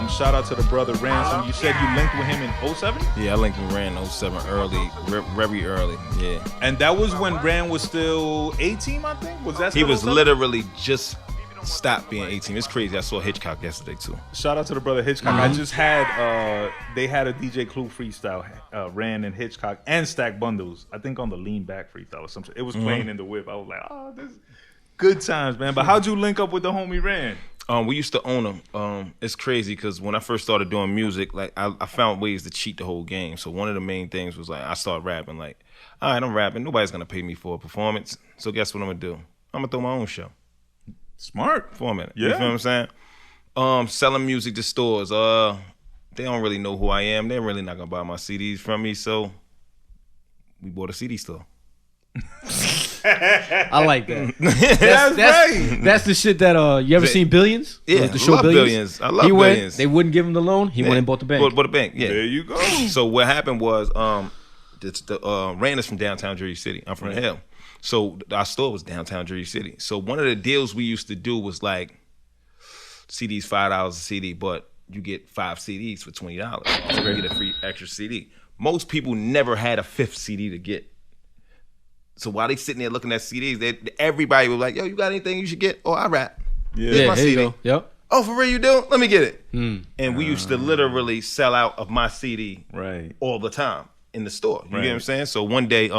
Shout out to the brother Ransom. You said you linked with him in 07?
Yeah, I linked with Rand in 07 early, very early. Yeah.
And that was when Rand was still 18, I think? Was that
He
still
was
07?
literally just stopped being 18. It's crazy. I saw Hitchcock yesterday too.
Shout out to the brother Hitchcock. I just had, they had a DJ Clue freestyle, Rand and Hitchcock and Stack Bundles. I think on the Lean Back freestyle or something. It was playing in the whip. I was like, oh, this is good times, man. But how'd you link up with the homie Rand?
We used to own him. It's crazy because when I first started doing music, like I found ways to cheat the whole game. So one of the main things was like I started rapping. Like, all right, I'm rapping. Nobody's gonna pay me for a performance. So guess what I'm gonna do? I'm gonna throw my own show.
Smart.
For a minute.
Yeah.
You feel what I'm saying? Selling music to stores. They don't really know who I am. They're really not gonna buy my CDs from me. So we bought a CD store.
I like that.
That's right.
That's the shit that you ever seen Billions?
Yeah,
the show
love Billions. I love
he went,
Billions.
They wouldn't give him the loan. He went and bought the bank.
Bought a bank. Yeah.
There you go.
So what happened was, Rand is from downtown Jersey City. I'm from the Hill. So our store was downtown Jersey City. So one of the deals we used to do was like CDs $5 a CD, but you get 5 CDs for $20. So you get a free extra CD. Most people never had a 5th CD to get. So while they sitting there looking at CDs, everybody was like, "Yo, you got anything you should get?" "Oh, I rap. Here's my
there you
CD."
go. Yep.
"Oh, for real you do? Let me get it." And we used to literally sell out of my CD all the time in the store. You get what I'm saying? So one day,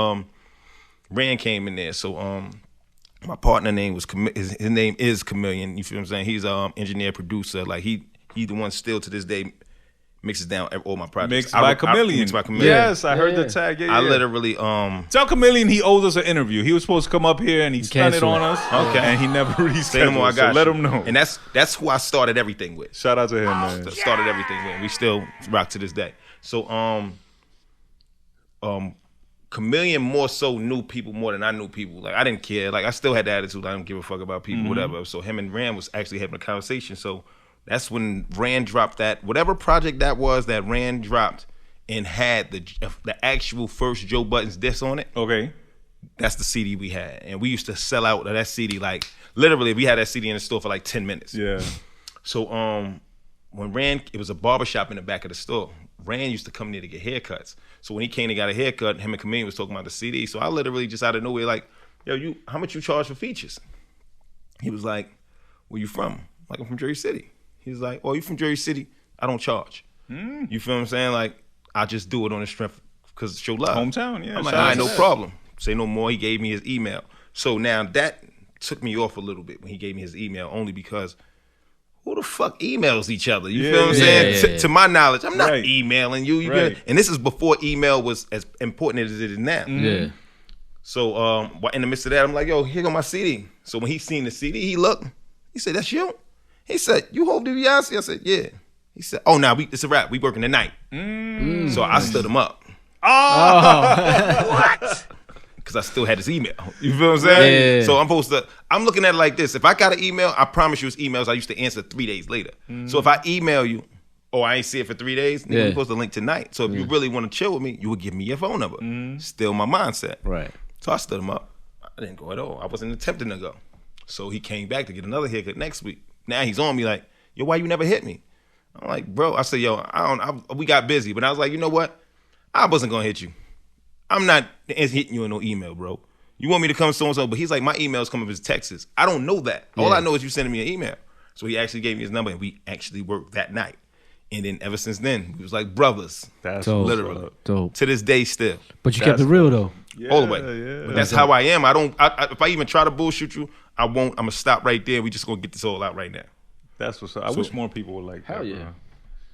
Rand came in there. So my partner name was his name is Chameleon. You feel what I'm saying? He's engineer, producer. Like he the one still to this day mixes down all my projects.
Mixed by Chameleon.
Mixed by Chameleon.
Yes, I heard the tag. Yeah,
I literally
tell Chameleon he owes us an interview. He was supposed to come up here and he spent it on us.
Okay.
And he never
Say no
rescheduled.
more, I
So
got
let
you.
him know.
And that's who I started everything with.
Shout out to him, man.
Started everything with. We still rock to this day. So Chameleon more so knew people more than I knew people. Like I didn't care. Like I still had the attitude. I don't give a fuck about people, whatever. So him and Rand was actually having a conversation. So that's when Rand dropped that whatever project that was that Rand dropped and had the actual first Joe Budden's diss on it.
Okay.
That's the CD we had, and we used to sell out of that CD like literally. We had that CD in the store for like 10 minutes.
Yeah.
So when Rand, it was a barbershop in the back of the store. Rand used to come there to get haircuts. So when he came to get a haircut, him and Chameleon was talking about the CD. So I literally just out of nowhere like, "Yo, how much you charge for features?" He was like, "Where you from?" Like, "I'm from Jersey City." He was like, "Oh, you from Jersey City? I don't charge." You feel what I'm saying? Like, I just do it on the strength because it's your love.
Hometown, yeah.
I'm like, all right, no problem. say no more. He gave me his email. So now that took me off a little bit when he gave me his email, only because who the fuck emails each other? You feel what I'm saying?
Yeah.
To my knowledge, I'm not
Right.
emailing you.
Right.
And this is before email was as important as it is now.
Yeah.
So in the midst of that, I'm like, yo, here go my CD. So when he seen the CD, he looked. He said, that's you? He said, you hold Dibiasi? I said, yeah. He said, oh, nah, it's a wrap. We working tonight. So I stood him up.
What?
Because I still had his email. You feel what I'm saying?
Yeah.
So I'm looking at it like this. If I got an email, I promise you it's emails I used to answer 3 days later. So if I email you, I ain't see it for 3 days, then you're supposed to link tonight. So if you really want to chill with me, you would give me your phone number. Still my mindset.
Right.
So I stood him up. I didn't go at all. I wasn't attempting to go. So he came back to get another haircut next week. Now he's on me like, yo, why you never hit me? I'm like, bro, I said, yo, we got busy. But I was like, you know what? I wasn't going to hit you. I'm not hitting you in no email, bro. You want me to come so-and-so, but he's like, my email's coming as Texas. I don't know that. All I know is you sending me an email. So he actually gave me his number, and we actually worked that night. And then ever since then, we was like brothers.
That's
Dope.
Literally.
Dope.
To this day still.
But you kept it real though.
All the way.
Yeah.
But that's how I am. If I even try to bullshit you, I won't. I'm going to stop right there. We just going to get this all out right now.
That's what's up. I wish more people would like that.
Hell yeah.
Bro.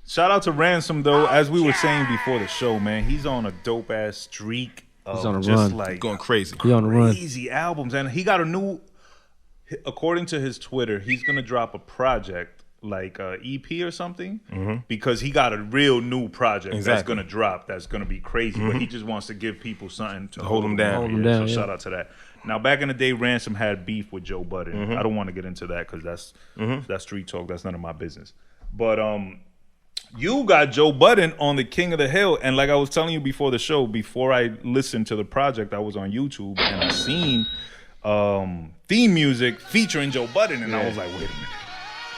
Shout out to Ransom though. As we were saying before the show, man, he's on a dope ass streak.
He's on a
just
run.
like
Going crazy.
He on the run.
crazy albums, and he got a new. According to his Twitter, he's gonna drop a project like a EP or something because he got a real new project that's
Exactly.
gonna drop. That's gonna be crazy, but he just wants to give people something to
hold them down.
Hold 'em down,
So
yeah.
shout out to that. Now back in the day, Ransom had beef with Joe Budden. I don't want to get into that because that's street talk. That's none of my business. But you got Joe Budden on the King of the Hill, and like I was telling you before the show, before I listened to the project, I was on YouTube and I seen theme music featuring Joe Budden, and I was like, wait a minute.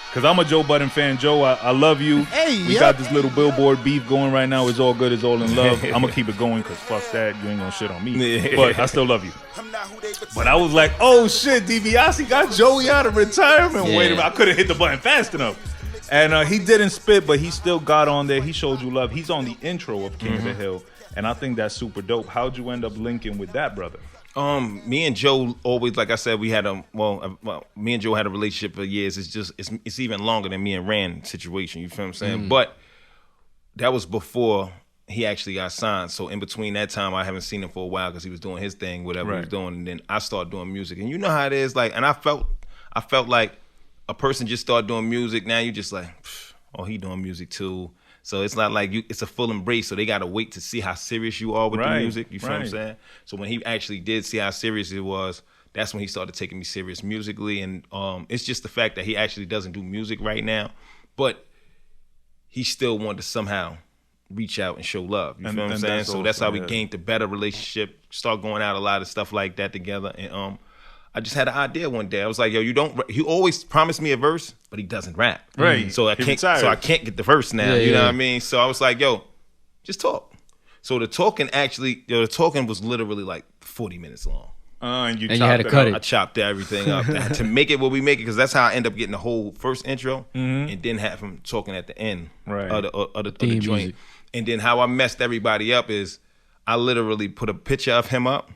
Because I'm a Joe Budden fan. Joe, I love you. We got this little billboard beef going right now. It's all good. It's all in love. I'm going to keep it going because fuck that. You ain't going to shit on me. But I still love you. But I was like, oh shit, DiBiase got Joey out of retirement.
Yeah.
Wait a minute. I couldn't hit the button fast enough. And he didn't spit, but he still got on there. He showed you love. He's on the intro of King of the Hill. And I think that's super dope. How'd you end up linking with that, brother?
Me and Joe always, like I said, we had me and Joe had a relationship for years. It's even longer than me and Rand situation. You feel what I'm saying? But that was before he actually got signed. So in between that time, I haven't seen him for a while because he was doing his thing, whatever he was doing. And then I started doing music, and you know how it is. Like, and I felt like a person just started doing music. Now you just like, oh, he doing music too. So it's not like it's a full embrace. So they got to wait to see how serious you are with the music. You feel what I'm saying? So when he actually did see how serious it was, that's when he started taking me serious musically. And it's just the fact that he actually doesn't do music right now, but he still wanted to somehow reach out and show love. You feel what I'm saying? So that's how we gained a better relationship, start going out a lot of stuff like that together. And I just had an idea one day. I was like, yo, he always promised me a verse, but he doesn't rap.
Right.
So I can't get the verse now. You know what I mean? So I was like, yo, just talk. So the talking was literally like 40 minutes long.
And you
had to cut it.
I chopped everything up to make it what we make it, because that's how I end up getting the whole first intro and then have him talking at the end of the joint.
Music.
And then how I messed everybody up is I literally put a picture of him up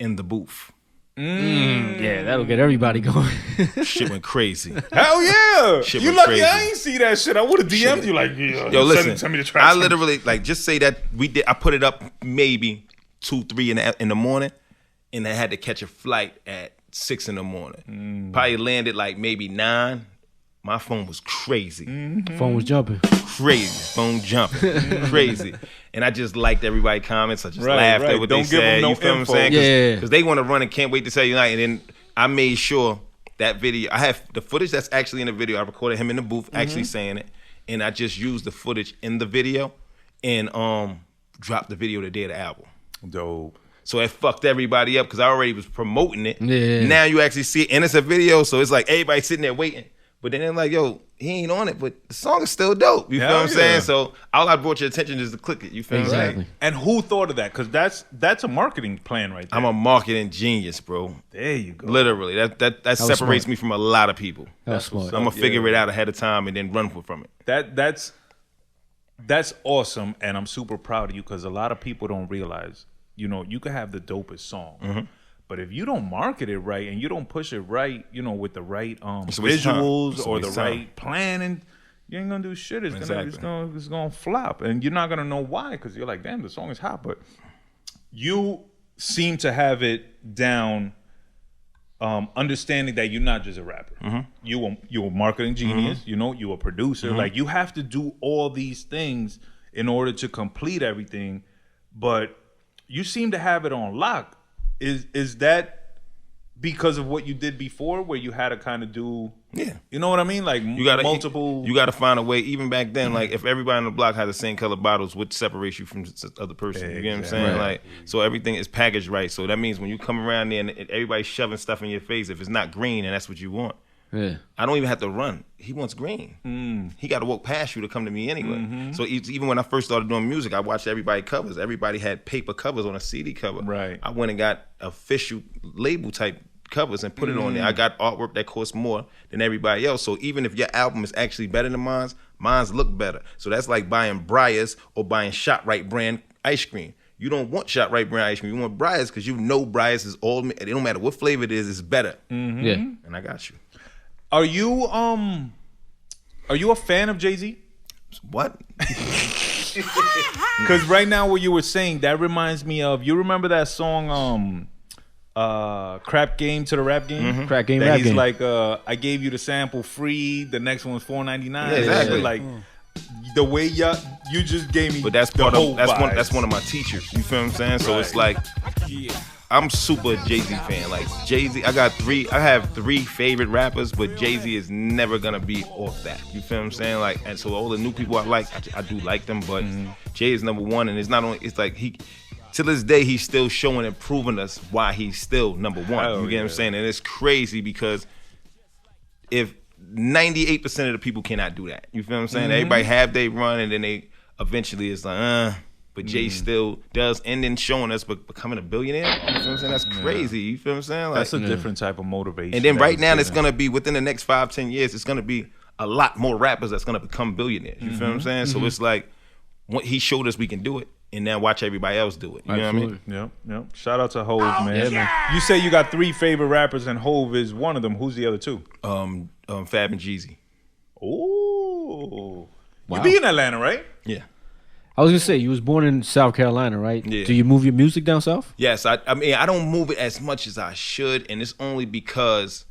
in the booth.
Yeah, that'll get everybody going.
Shit went crazy.
Hell yeah!
Shit
You
went
lucky
crazy.
I ain't see that shit. I would have DM'd you like, yeah,
Yo, listen.
send me the track.
I literally just say that I put it up maybe 2-3 in the morning, and I had to catch a flight at 6 in the morning. Probably landed like maybe 9. My phone was crazy.
Phone was jumping.
Crazy. Phone jumping. Crazy. And I just liked everybody's comments. I just laughed at what
Don't
they
give
said.
them no
You feel
info.
what I'm saying?
Yeah.
Because they want to run and can't wait to tell you tonight. And then I made sure that video, I have the footage that's actually in the video. I recorded him in the booth actually saying it. And I just used the footage in the video and dropped the video the day of the album.
Dope.
So it fucked everybody up because I already was promoting it.
Yeah.
Now you actually see it, and it's a video, so it's like everybody sitting there waiting. But then they're like, yo, he ain't on it, but the song is still dope. You feel
Hell
what I'm
yeah.
saying? So all I brought your attention is to click it. You feel what I'm
Exactly.
saying?
And who thought of that? Because that's a marketing plan right there.
I'm a marketing genius, bro.
There you go.
Literally. That separates
smart.
me from a lot of people.
That's smart.
I'm going to figure it out ahead of time and then run from it.
That's awesome, and I'm super proud of you because a lot of people don't realize you know, you could have the dopest song.
Mm-hmm.
But if you don't market it right and you don't push it right, you know, with the right
It's a waste of time.
visuals
It's a
or the
waste of time.
right planning, you ain't gonna do shit. It's
Exactly.
gonna flop, and you're not gonna know why, because you're like, damn, the song is hot. But you seem to have it down, understanding that you're not just a rapper.
Mm-hmm.
You're a marketing genius. You know, you're a producer.
Mm-hmm.
Like, you have to do all these things in order to complete everything. But you seem to have it on lock. Is that because of what you did before, where you had to kind of do,
Yeah.
you know what I mean? Like,
You gotta
multiple.
You gotta find a way. Even back then, like if everybody on the block had the same color bottles, what separates you from the other person? You get what I'm saying?
Right.
Like, so everything is packaged right. So that means when you come around there and everybody's shoving stuff in your face, if it's not green and that's what you want,
Yeah.
I don't even have to run. He wants green. He got to walk past you to come to me anyway. So even when I first started doing music, I watched everybody covers. Everybody had paper covers on a CD cover.
Right.
I went and got official label type covers and put it on there. I got artwork that costs more than everybody else. So even if your album is actually better than mine's look better. So that's like buying Breyers or buying ShotRite brand ice cream. You don't want ShotRite brand ice cream. You want Breyers because you know Breyers is all. It don't matter what flavor it is, it's better.
Yeah.
And I got you.
Are you a fan of Jay-Z?
What?
Because right now, what you were saying, that reminds me of, you remember that song, Crap Game to the Rap Game?
Crack game,
That
rap
he's
game.
like, I gave you the sample free, the next one's $4.99.
Yeah, exactly.
Like, the way you just gave me
But that's
the
part
whole
of that's
vibes.
one of my teachers. You feel what I'm saying? So it's like I'm super Jay-Z fan. Like Jay-Z, I have three favorite rappers, but Jay-Z is never gonna be off that. You feel what I'm saying? Like, and so all the new people I like, I do like them, but Jay is number one, and it's not only, it's like he, to this day, he's still showing and proving us why he's still number one.
Hell
You get what I'm
yeah.
saying? And it's crazy because if 98% of the people cannot do that. You feel what I'm saying? Everybody have they run, and then they eventually it's like, but Jay still does, and then showing us but becoming a billionaire. You feel what I'm saying? That's crazy. You feel what I'm saying? Like,
That's a different type of motivation.
and then
that
right
he's
now it's
giving.
gonna be within the next 5-10 years, it's gonna be a lot more rappers that's gonna become billionaires. You feel what I'm saying? So it's like he showed us we can do it, and now watch everybody else do it. You know what I mean?
Absolutely.
Yep. Shout out to Hove, man. You say you got 3 favorite rappers, and Hove is one of them. Who's the other 2?
Fab and Jeezy.
Oh,
Wow.
you be in Atlanta, right?
Yeah.
I was gonna say you was born in South Carolina, right?
Yeah.
Do you move your music down south?
Yes, I mean I don't move it as much as I should, and it's only because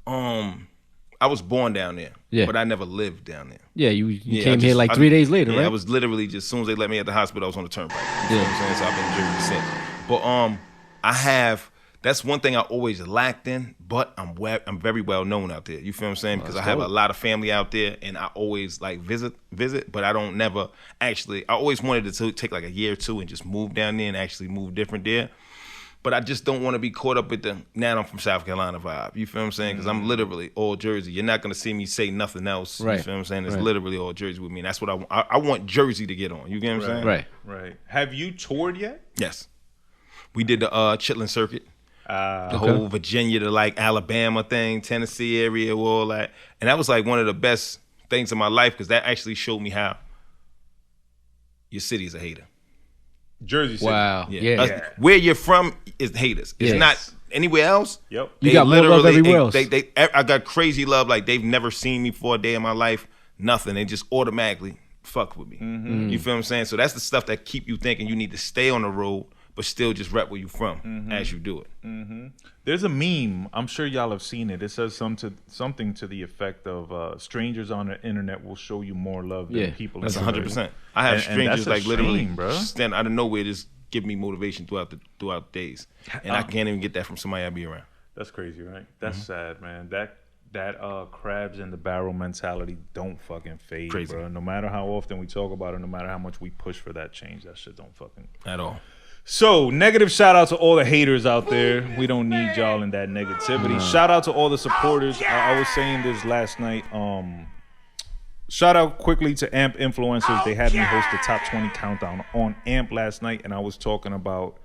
I was born down there,
Yeah.
but I never lived down there.
Yeah, you
Yeah,
came
I
here
just-
like
I-
3 days later,
yeah,
right?
I was literally just as soon as they let me at the hospital, I was on the turnpike. You know what I'm saying? So I've been in Jersey since. But I have, that's one thing I always lacked in, but I'm very well known out there. You feel what I'm saying? Because I have a lot of family out there, and I always like visit, but I don't never actually. I always wanted to take like a year or two and just move down there and actually move different there. But I just don't want to be caught up with the now I'm from South Carolina vibe. You feel what I'm saying? Because I'm literally all Jersey. You're not gonna see me say nothing else.
Right.
You feel what I'm saying? It's
Right.
literally all Jersey with me. And that's what I want. I want Jersey to get on. You get what I'm saying?
Right.
Right. Have you toured yet?
Yes. We did the Chitlin circuit. The whole Virginia to like Alabama thing, Tennessee area, all that. And that was like one of the best things in my life because that actually showed me how your city is a hater.
Jersey City.
Wow. Yeah.
Where you're from is haters. It's
Yes.
not anywhere else.
Yep.
You got more love everywhere else.
I got crazy love. Like they've never seen me for a day in my life. Nothing. They just automatically fuck with me. You feel what I'm saying? So that's the stuff that keep you thinking you need to stay on the road, but still just rep where you from as you do it.
There's a meme. I'm sure y'all have seen it. It says something to the effect of strangers on the internet will show you more love
Yeah,
than people.
That's
in
100%.
person.
I have
And
strangers
that's a
like literally
shame, bro.
stand out of nowhere just give me motivation throughout days, and I can't even get that from somebody I be around.
That's crazy, right? That's sad, man. That crabs in the barrel mentality don't fucking fade,
Crazy.
bro. No matter how often we talk about it, no matter how much we push for that change, that shit don't fucking.
At all.
So, negative shout out to all the haters out there. We don't need y'all in that negativity. Shout out to all the supporters. I was saying this last night. Shout out quickly to AMP influencers. They had me host the top 20 countdown on AMP last night, and I was talking about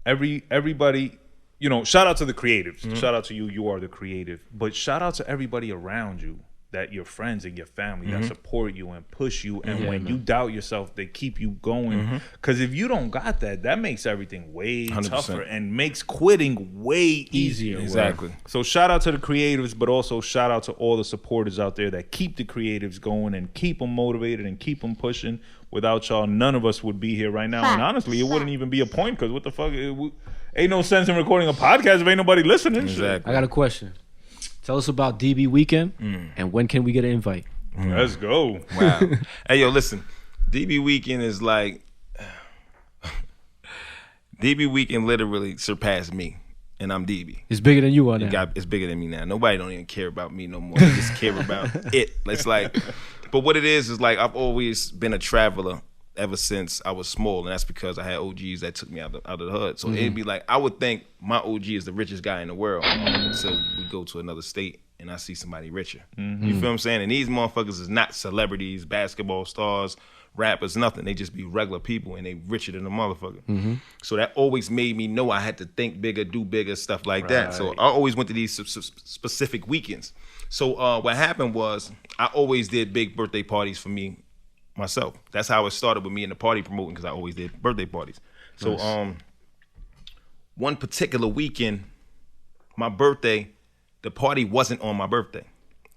everybody. You know, shout out to the creatives. Shout out to you. You are the creative. But shout out to everybody around you. that your friends and your family that support you and push you, and when
man.
you doubt yourself, they keep you going. Because if you don't got that, that makes everything way
100%.
tougher and makes quitting way easier.
Exactly.
So shout out to the creatives, but also shout out to all the supporters out there that keep the creatives going and keep them motivated and keep them pushing. Without y'all, none of us would be here right now. And honestly, it wouldn't even be a point, because what the fuck? Ain't no sense in recording a podcast if ain't nobody listening.
Exactly.
I got a question. Tell us about DB Weekend, and when can we get an invite?
Let's go.
Wow. Hey, yo, listen. DB Weekend is like... DB Weekend literally surpassed me, and I'm DB.
It's bigger than you are now.
It's bigger than me now. Nobody don't even care about me no more. They just care about it. It's like... But what it is like I've always been a traveler ever since I was small, and that's because I had OGs that took me out of the hood. So it'd be like, I would think my OG is the richest guy in the world until we go to another state and I see somebody richer. You feel what I'm saying? And these motherfuckers is not celebrities, basketball stars, rappers, nothing. They just be regular people, and they richer than a motherfucker. So that always made me know I had to think bigger, do bigger, stuff like that. So I always went to these specific weekends. So what happened was I always did big birthday parties for me myself. That's how it started with me in the party promoting, because I always did birthday parties. So one particular weekend, my birthday, the party wasn't on my birthday.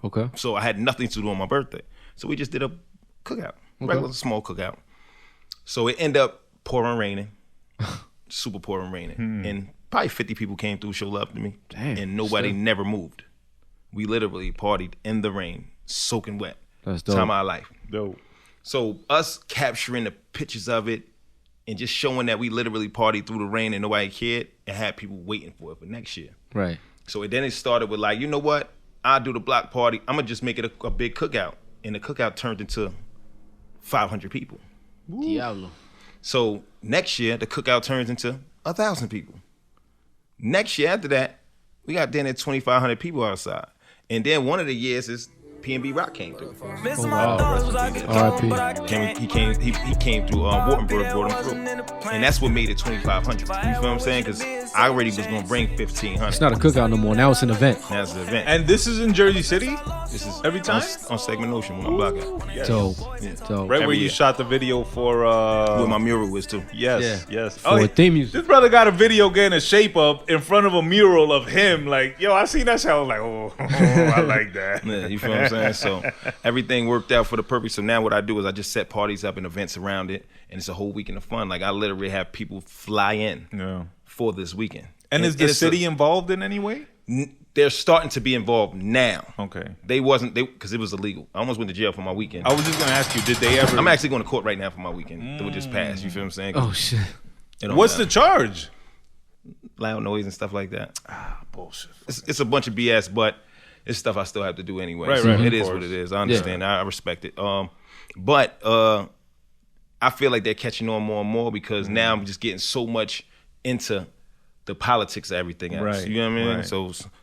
Okay.
So I had nothing to do on my birthday. So we just did a cookout, regular small cookout. So it ended up pouring raining, super pouring raining. And probably 50 people came through, showed love to me.
Damn,
and nobody never moved. We literally partied in the rain, soaking wet.
That's dope.
Time of our life.
Dope.
So us capturing the pictures of it and just showing that we literally partied through the rain and nobody cared, and had people waiting for it for next year.
Right.
So then it started with like, you know what? I'll do the block party. I'm going to just make it a big cookout. And the cookout turned into 500 people.
Diablo.
So next year, the cookout turns into 1,000 people. Next year after that, we got then at 2,500 people outside. And then one of the years is P&B Rock came through.
Oh, wow. R.I.P.
He came through Wartenberg, brought him through. And that's what made it 2,500. You feel what I'm saying? Because I already was going to bring 1,500.
It's not a cookout no more. Now it's an event.
That's the event.
And this is in Jersey City?
This is
every time?
on Segment Ocean when I'm block out.
Yes.
So,
Right
Every
where you
year.
shot the video for
Where my mural was too.
yes.
For theme music.
This brother got a video getting a shape up in front of a mural of him. Like, yo, I seen that shit. I was like, oh, I like that.
Yeah, you feel what I'm saying? So everything worked out for the purpose. So now what I do is I just set parties up and events around it, and it's a whole weekend of fun. Like I literally have people fly in
Yeah.
for this weekend.
And is the
it's
city involved in any way?
They're starting to be involved now.
Okay.
They wasn't, because it was illegal. I almost went to jail for my weekend.
I was just gonna ask you, did they ever?
I'm actually going to court right now for my weekend. That would just pass. You feel what I'm saying?
Oh, shit.
It don't
What's the
matter.
charge?
Loud noise and stuff like that.
Bullshit.
It's a bunch of BS, but it's stuff I still have to do anyway.
Right,
So
right,
it
of
is
course.
what it is. I understand. I respect it. But I feel like they're catching on more and more, because now I'm just getting so much into the politics of everything else.
Right,
You know what I mean?
right.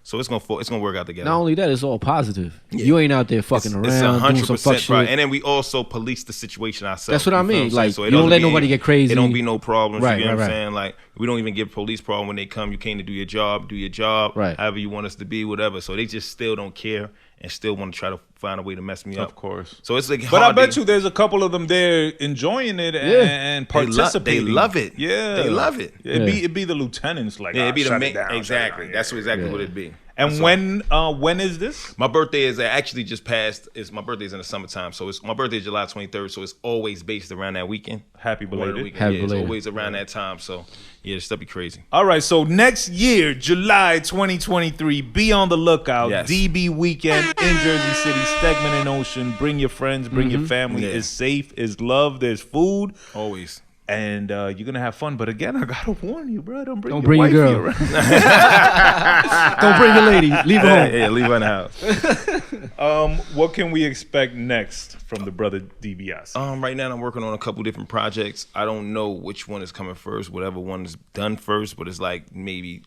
So it's gonna work out together.
Not only that, it's all positive. You ain't out there fucking
It's
around doing some fuck shit.
right. And then we also police the situation ourselves.
That's what I
You feel
mean.
I'm saying?
Like,
So it
you don't
doesn't
let
be-
nobody get crazy.
It don't be no problems.
Right,
You know
right,
what I'm
right.
saying? Like, we don't even give police problem when they come. You came to do your job. Do your job.
Right.
However you want us to be, whatever. So they just still don't care and still want to try to find a way to mess me up.
Of course.
So it's like
But I
hard
bet
to-
you there's a couple of them there enjoying it and
They
participating.
love it.
Yeah,
They love it.
It'd be the lieutenants like.
Yeah, it'd be the
shut
main.
it down,
Exactly.
shut it down.
That's exactly what it'd be.
And
So-
when is this?
My birthday is actually just passed. My birthday's in the summertime, so my birthday is July 23rd. So it's always based around that weekend.
Happy
One of the
belated.
weekends.
Happy
Yeah, it's
belated.
always around that time. So yeah, this stuff be crazy.
All right, so next year, July 2023, be on the lookout.
Yes.
DB weekend in Jersey City, Stegman and Ocean. Bring your friends, bring your family.
Yeah.
It's safe, it's love, there's food,
Always.
and you're gonna have fun. But again, I gotta warn you, bro. Don't
Don't
your
bring your
wifey
girl.
around.
Don't bring your lady. Leave her home.
Yeah, leave her in the house.
What can we expect next from the brother Dibiasi?
Right now I'm working on a couple different projects. I don't know which one is coming first, whatever one is done first, but it's like maybe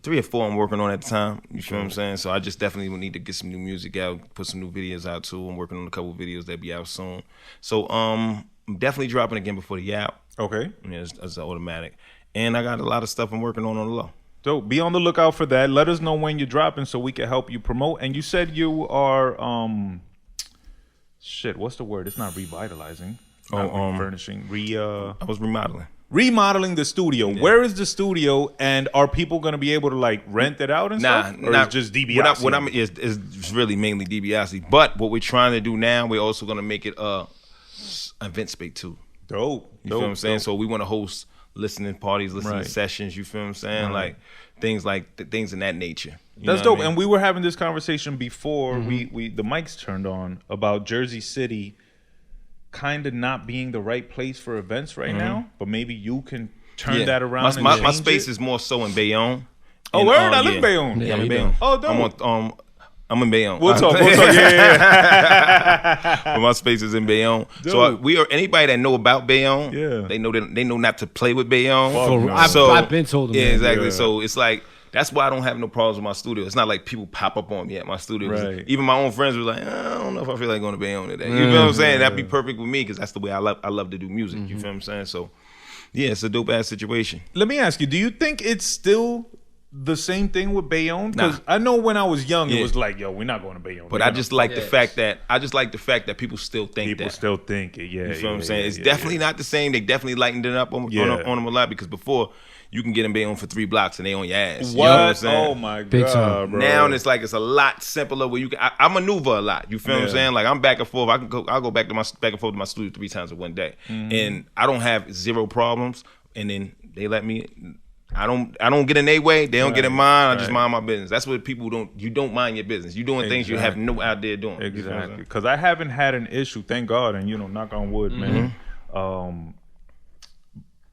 3 or 4 I'm working on at the time. You feel what I'm saying? So I just definitely would need to get some new music out, put some new videos out too. I'm working on a couple videos that'll be out soon. So I'm definitely dropping again before the year out.
Okay.
Yeah, it's automatic. And I got a lot of stuff I'm working on the low.
Dope. Be on the lookout for that. Let us know when you're dropping so we can help you promote. And you said you are what's the word? It's not revitalizing. Not furnishing.
I was remodeling.
Remodeling the studio. Yeah. Where is the studio, and are people going to be able to like rent it out and stuff? Or is it just DiBiase?
It's really mainly DiBiase. But what we're trying to do now, we're also going to make it event space too.
Dope.
You feel what I'm saying? So we want to host listening parties, listening sessions. You feel what I'm saying? Like things in that nature.
That's dope. I mean? And we were having this conversation before we the mics turned on about Jersey City kind of not being the right place for events right now, but maybe you can turn that around.
My space is more so in Bayonne.
Oh, word! I live in Bayonne.
Yeah, I'm in Bayonne.
Oh, dope.
I'm in Bayonne.
We'll talk. Yeah.
But my space is in Bayonne. Dope. So we are anybody that know about Bayonne.
Yeah,
they know not to play with Bayonne.
I've been told them.
Yeah, exactly. Yeah. So it's like. That's why I don't have no problems with my studio. It's not like people pop up on me at my studio.
Right.
Even my own friends were like, I don't know if I feel like going to Bayonne today. You feel what I'm saying? That'd be perfect with me because that's the way I love to do music. You feel what I'm saying? So, yeah, it's a dope ass situation.
Let me ask you: do you think it's still the same thing with Bayonne? Because I know when I was young, it was like, yo, we're not going to Bayonne.
But I just like the fact that people still think
people still think it. Yeah,
you feel what I'm saying? It's definitely not the same. They definitely lightened it up on them a lot because before. You can get in Bayonne for 3 blocks and they on your ass.
What?
You know what I'm saying?
Oh my God, bro.
Now it's a lot simpler where you can. I maneuver a lot. You feel what I'm saying? Like I'm back and forth. I'll go back and forth to my studio 3 times in one day, and I don't have 0 problems. And then they let me. I don't get in their way. They don't get in mine. I just mind my business. That's what people don't. You don't mind your business. You doing things you have no idea doing.
Exactly. Because I haven't had an issue. Thank God. And knock on wood, man.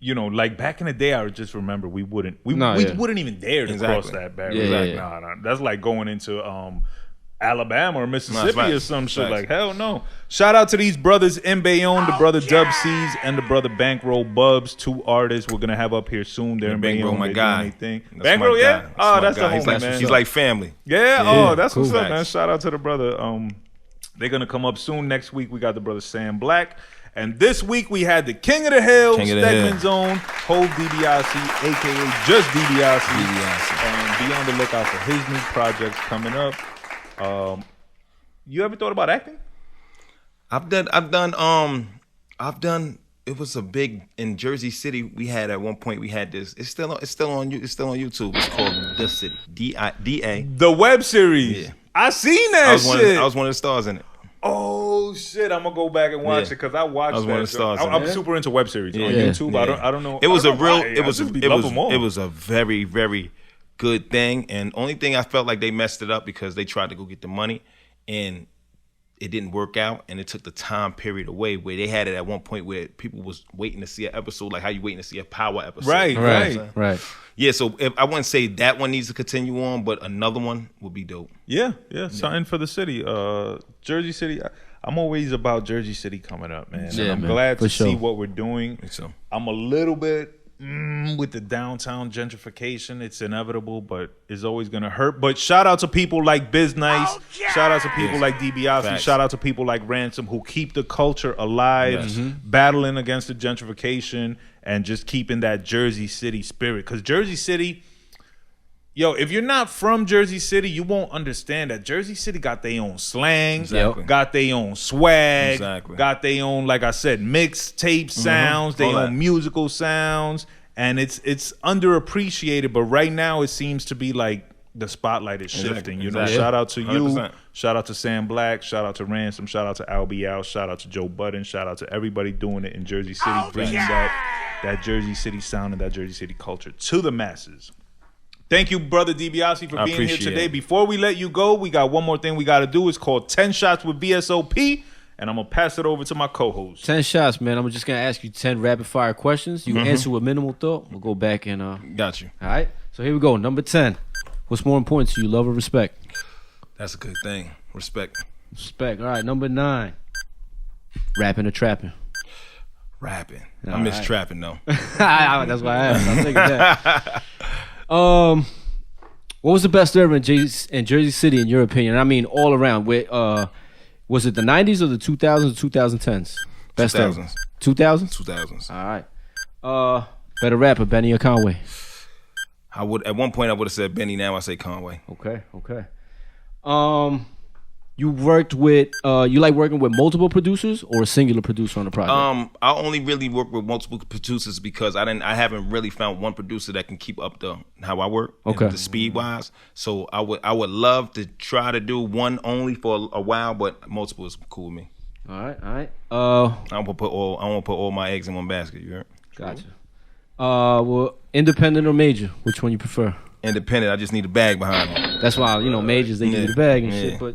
Like back in the day, I just remember we wouldn't even dare to cross that barrier. Nah. That's like going into Alabama or Mississippi or some shit. Like, hell no. Shout out to these brothers in Bayonne, the brother Dub C's and the brother Bankroll Bubs, 2 artists we're gonna have up here soon. They're in Bayonne.
My guy.
Bankroll, yeah? That's the homie, man.
He's like family.
Yeah, that's cool. What's up, man. Shout out to the brother. They're gonna come up soon. Next week we got the brother Sam Black. And this week we had the King of the Hill, Stegman's Own, Hov Dibiasi, a.k.a. just Dibiasi. And be on the lookout for his new projects coming up. You ever thought about acting?
I've done. It was a big in Jersey City. We had at one point. We had this. It's still on YouTube. It's called The City. D-I-D-A.
The web series. Yeah. I seen that shit.
I was one of the stars in it.
Oh shit! I'm gonna go back and watch it because I watched that. One of the stars I'm super into web series on YouTube. Yeah. I don't know.
It was a very, very good thing. And only thing I felt like they messed it up because they tried to go get the money and it didn't work out, and it took the time period away where they had it at one point where people was waiting to see an episode like how you waiting to see a Power episode.
Right.
Yeah, so I wouldn't say that one needs to continue on, but another one would be dope.
Yeah. Something for the city. Jersey City. I'm always about Jersey City coming up, man.
Yeah,
I'm glad to see what we're doing.
So.
I'm a little bit with the downtown gentrification. It's inevitable, but it's always gonna hurt. But shout out to people like Biz Nice. Shout out to people like DiBiase.
Facts.
Shout out to people like Ransom who keep the culture alive, battling against the gentrification and just keeping that Jersey City spirit. Because Jersey City, if you're not from Jersey City, you won't understand that Jersey City got their own slang, got their own swag, got their own, like I said, mixtape sounds, their own musical sounds, and it's underappreciated. But right now, it seems to be like the spotlight is shifting. Shout out to you, 100%. Shout out to Sam Black, shout out to Ransom, shout out to Al Bial, shout out to Joe Budden, shout out to everybody doing it in Jersey City, bringing that Jersey City sound and that Jersey City culture to the masses. Thank you, brother DiBiase, for being here today. Before we let you go, we got one more thing we got to do. It's called 10 Shots with VSOP, and I'm going to pass it over to my co-host.
10 shots, man. I'm just going to ask you 10 rapid-fire questions. You answer with minimal thought. We'll go back and...
Got you.
All right? So here we go. Number 10. What's more important to you, love or respect?
That's a good thing. Respect.
Respect. All right. Number 9. Rapping or trapping?
Rapping. I miss trapping, though.
That's why I asked. I'm thinking that. What was the best era in Jersey City, in your opinion? I mean, all around. Was it the 90s or the 2000s or 2010s? Best
2000s.
2000s?
2000s.
All right. Better rapper, Benny or Conway?
I would at one point I would have said Benny. Now I say Conway.
Okay. You worked with you like working with multiple producers or a singular producer on the project?
I only really work with multiple producers because I haven't really found one producer that can keep up how I work.
Okay.
The speed wise. So I would love to try to do one only for a while, but multiple is cool with me.
All right.
I won't put all my eggs in one basket. You heard?
Gotcha. Well, independent or major? Which one you prefer?
Independent. I just need a bag behind me.
That's why majors they give you the bag and
Yeah.
shit. But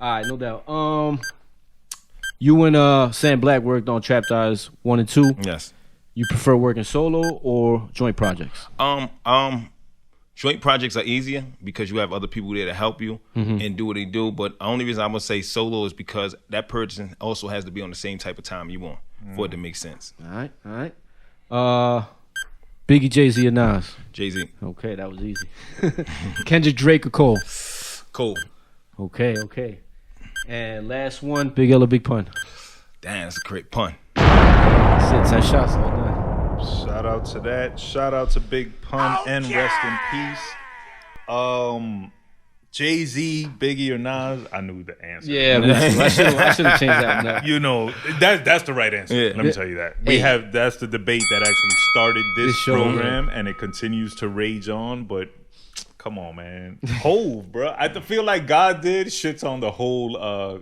all right, no doubt. You and Sam Black worked on Trap Thighs 1 and 2.
Yes.
You prefer working solo or joint projects?
Joint projects are easier because you have other people there to help you and do what they do. But the only reason I'm gonna say solo is because that person also has to be on the same type of time you want for it to make sense.
All right. Biggie, Jay-Z, or Nas?
Jay-Z.
Okay, that was easy. Kendrick, Drake, or Cole?
Cole.
Okay. And last one, Big L or Big Pun?
Damn, that's a great pun.
That's it, 10 shots all done.
Shout out to that. Shout out to Big Pun and rest in peace. Jay-Z, Biggie, or Nas? I knew the answer.
Yeah, I should have changed that one.
You know, that's the right answer.
Yeah.
Let me tell you that. That's the debate that actually started this
show,
program, and it continues to rage on, but come on, man. Hove, bro. I feel like God did shits on the whole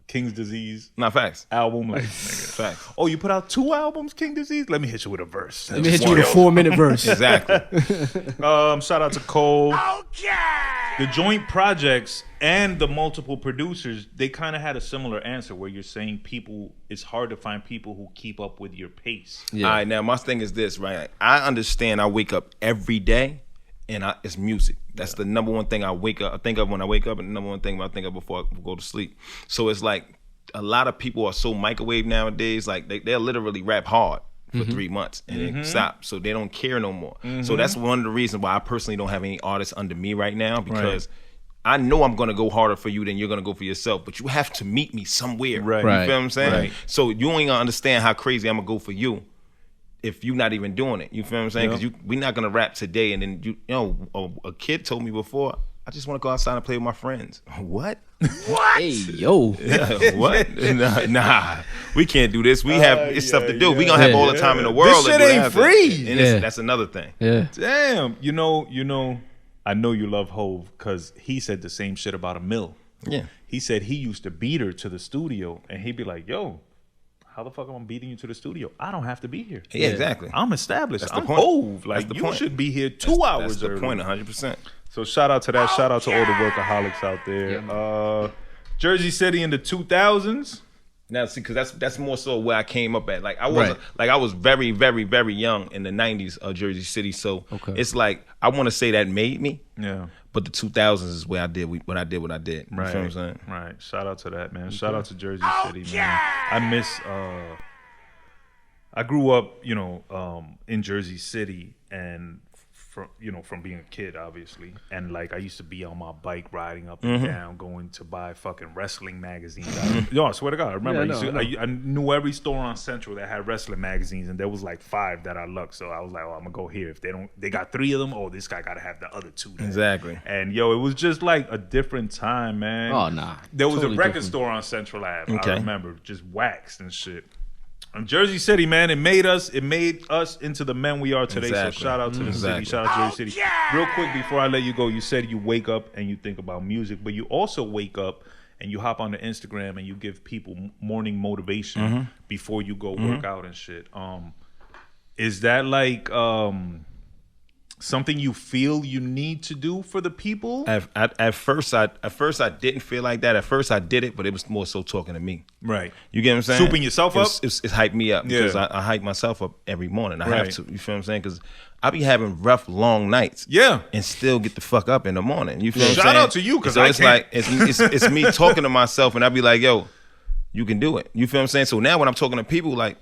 King's Disease
Not facts.
album. Like, nigga.
Facts.
Oh, you put out 2 albums, King Disease? Let me hit you with a verse.
Let me hit you with a 4-minute verse.
Exactly.
Shout out to Cole. The joint projects and the multiple producers, they kind of had a similar answer where you're saying it's hard to find people who keep up with your pace.
Yeah.
All right, now my thing is this, right? I understand I wake up every day and it's music. That's the number one thing I think of when I wake up, and the number one thing I think of before I go to sleep. So it's like a lot of people are so microwave nowadays, like they'll literally rap hard for 3 months and then stop. So they don't care no more. So that's one of the reasons why I personally don't have any artists under me right now, because I know I'm gonna go harder for you than you're gonna go for yourself, but you have to meet me somewhere.
Right.
You feel what I'm saying?
Right.
So you ain't gonna understand how crazy I'm gonna go for you if you're not even doing it. You feel what I'm saying? Because we're not gonna rap today and then a kid told me before, I just want to go outside and play with my friends. What?
Hey, yo.
Yeah, what? Nah, we can't do this. We have stuff to do. We gonna have all the time in the world.
This shit
to do
ain't
that.
free.
And that's another thing.
Yeah.
Damn. You know, I know you love Hove because he said the same shit about a mill.
Yeah.
He said he used to beat her to the studio, and he'd be like, yo, how the fuck am I beating you to the studio? I don't have to be here.
Yeah, exactly.
I'm established.
That's the
I'm
point.
Hove. Like,
That's the
you
point.
should be here 2 hours
That's the
early.
point, 100%.
So shout out to that. Shout out to all the workaholics out there. Jersey City in the 2000s.
Now, see, because that's more so where I came up at. Like I was very, very, very young in the '90s of Jersey City. So it's like I want to say that made me.
Yeah.
But the 2000s is where I did what I did.
Right.
You feel what I'm saying?
Right. Shout out to that, man. Shout out to Jersey City, man. I miss. I grew up, in Jersey City, and from being a kid, obviously, and like I used to be on my bike riding up and down, going to buy fucking wrestling magazines. I swear to God, I remember I knew every store on Central that had wrestling magazines, and there was like 5 that I lucked. So I was like, I'm gonna go here. If they got 3 of them. Oh, this guy gotta have the other 2. Then.
Exactly.
And it was just like a different time, man.
Oh, nah.
There was
Totally
a record
different.
store on Central Ave.
Okay.
I remember, just waxed and shit. And Jersey City, man, it made us into the men we are today.
Exactly.
So shout out to the city, shout out to Jersey City. Real quick before I let you go, you said you wake up and you think about music, but you also wake up and you hop on the Instagram and you give people morning motivation before you go work out and shit. Is that like something you feel you need to do for the people?
At first I didn't feel like that. At first I did it, but it was more so talking to me.
Right.
You get what I'm saying?
Souping yourself up?
It's hyped me up because I hype myself up every morning. I have to. You feel what I'm saying? Because I be having rough, long nights.
Yeah.
And still get the fuck up in the morning. You feel what I'm saying?
Shout out to you, because
so
I
it's
can't.
like it's me talking to myself, and I be like, yo, you can do it. You feel what I'm saying? So now when I'm talking to people, like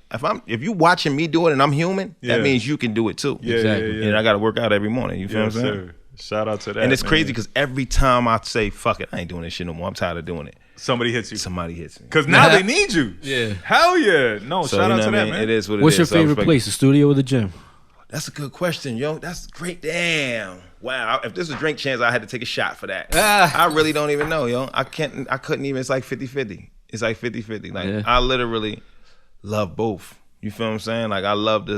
if you watching me do it and I'm human, that means you can do it too.
Yeah,
Exactly.
yeah.
And I got to work out every morning. You feel
Yes,
what I'm saying?
sir. Shout out to that.
And it's
man.
crazy because every time I say fuck it, I ain't doing this shit no more. I'm tired of doing it.
Somebody hits you.
Somebody hits me.
Because now they need you.
Yeah.
Hell yeah. No,
So,
shout
you
out
know
to
what I
that,
mean?
man.
It is what it
What's
is.
your
So I
favorite
respect-
place, the studio or the gym?
That's a good question, yo. That's great. Damn. Wow. If this was Drink Champs, I had to take a shot for that. I really don't even know, yo. I couldn't even. It's like 50-50. It's like 50-50. Like, I literally love both. You feel what I'm saying? Like, I love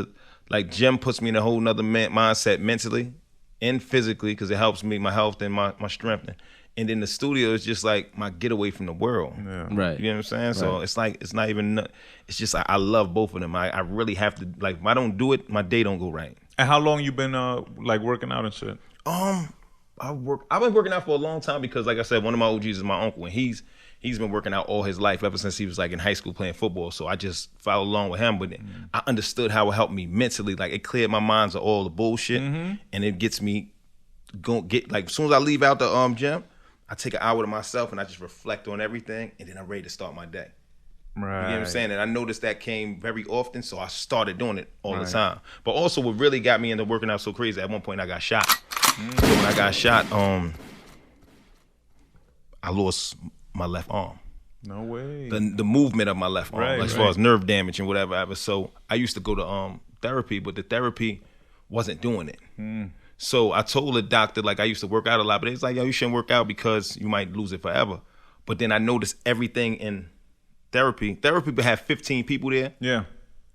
like, gym puts me in a whole nother mindset mentally and physically because it helps me, my health and my strength. And then the studio is just like my getaway from the world.
Yeah. Right.
You know what I'm saying? Right. So it's like, it's not even, it's just, I love both of them. I really have to, like, if I don't do it, my day don't go right.
And how long you been like working out and shit?
I've been working out for a long time because, like I said, one of my OGs is my uncle, and he's been working out all his life ever since he was like in high school playing football. So I just followed along with him, but I understood how it helped me mentally. Like, it cleared my minds of all the bullshit, and it gets me like, as soon as I leave out the gym, I take an hour to myself and I just reflect on everything, and then I'm ready to start my day. Right. You know what I'm saying? And I noticed that came very often, so I started doing it all the time. But also, what really got me into working out so crazy, at one point I got shot. So when I got shot, I lost my left arm.
No way.
The movement of my left arm, as far as nerve damage and whatever. So I used to go to therapy, but the therapy wasn't doing it. So I told the doctor, like, I used to work out a lot, but it's like, yo, you shouldn't work out because you might lose it forever. But then I noticed everything in therapy would have 15 people there. Yeah.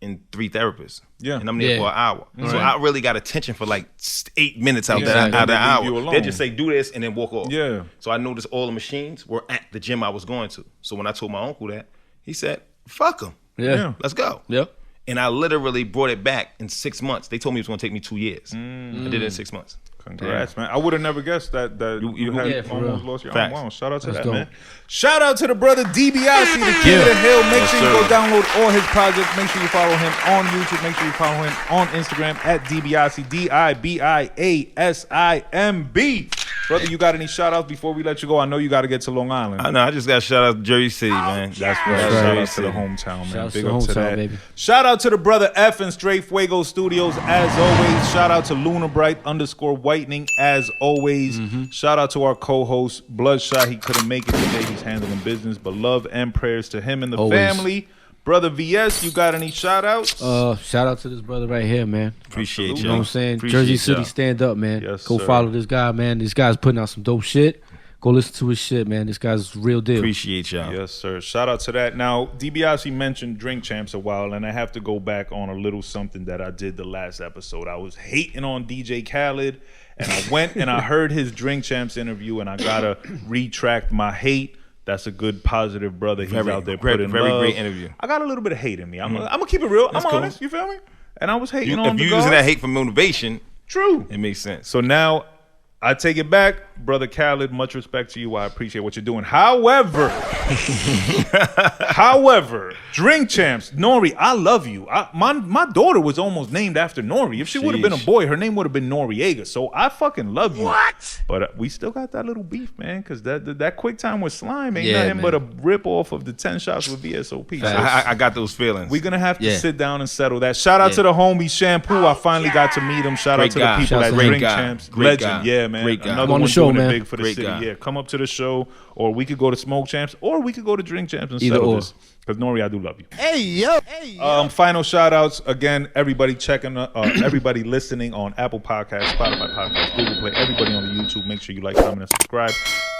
And 3 therapists. Yeah. And I'm there for an hour. Right. So I really got attention for like 8 minutes out of the hour. They just say, do this and then walk off. Yeah. So I noticed all the machines were at the gym I was going to. So when I told my uncle that, he said, fuck them. Yeah. Let's go. Yep. And I literally brought it back in 6 months. They told me it was going to take me 2 years. I did it in 6 months.
Congrats, man. I would have never guessed that you had almost lost your arm. Wow, shout out to that,
dope.
man. Shout out to the brother Dibiasi, the king of the hill. Make sure you go download all his projects. Make sure you follow him on YouTube. Make sure you follow him on Instagram at Dibiasi, Dibiasimb. Brother, you got any shout outs before we let you go? I know you got to get to Long Island.
I know. I just got to shout out to Jersey City, man.
That's right. Shout out to the hometown, man. Big up to that.
Baby.
Shout out to the brother F and Straight Fuego Studios, as always. Shout out to Lunar Bright _whitening, as always. Shout out to our co-host Bludshot. He couldn't make it today. He's handling business, but love and prayers to him and the family. Brother VS, you got any shout outs?
Shout out to this brother right here, man.
Appreciate you.
You know what I'm saying? Jersey City, stand up, man.
Yes,
go
sir.
follow this guy, man. This guy's putting out some dope shit. Go listen to his shit, man. This guy's real deal.
Appreciate y'all.
Yes, sir. Shout out to that. Now, DiBiase mentioned Drink Champs a while, and I have to go back on a little something that I did the last episode. I was hating on DJ Khaled, and I went and I heard his Drink Champs interview, and I gotta retract my hate. That's a good, positive brother. He's out there putting
very
love.
great interview.
I got a little bit of hate in me. I'm gonna keep it real. I'm honest. You feel me? And I was hating on
if you're using that hate for motivation,
true,
it makes sense.
So now I take it back, brother Khaled. Much respect to you. I appreciate what you're doing. However, Drink Champs, Nori, I love you. My daughter was almost named after Nori. If she would have been a boy, her name would have been Noriega. So I fucking love you. What? But we still got that little beef, man, because that quick time with Slime ain't nothing but a rip off of the 10 shots with VSOP. So
I got those feelings.
We're gonna have to sit down and settle that. Shout out to the homie Shampoo. I finally got to meet him. Shout out to the people at Drink Champs. Legend, yeah, man.
Great guy.
Another
on
one
the show,
doing
man.
it big for the city.
Guy.
Yeah, come up to the show, or we could go to Smoke Champs, or we could go to Drink Champs and
Either
settle
or.
this. Because Nori, I do love you.
Hey, yo.
Final shout outs again. Everybody checking, everybody listening on Apple Podcasts, Spotify Podcasts, Google Play. Everybody on the YouTube. Make sure you like, comment, and subscribe.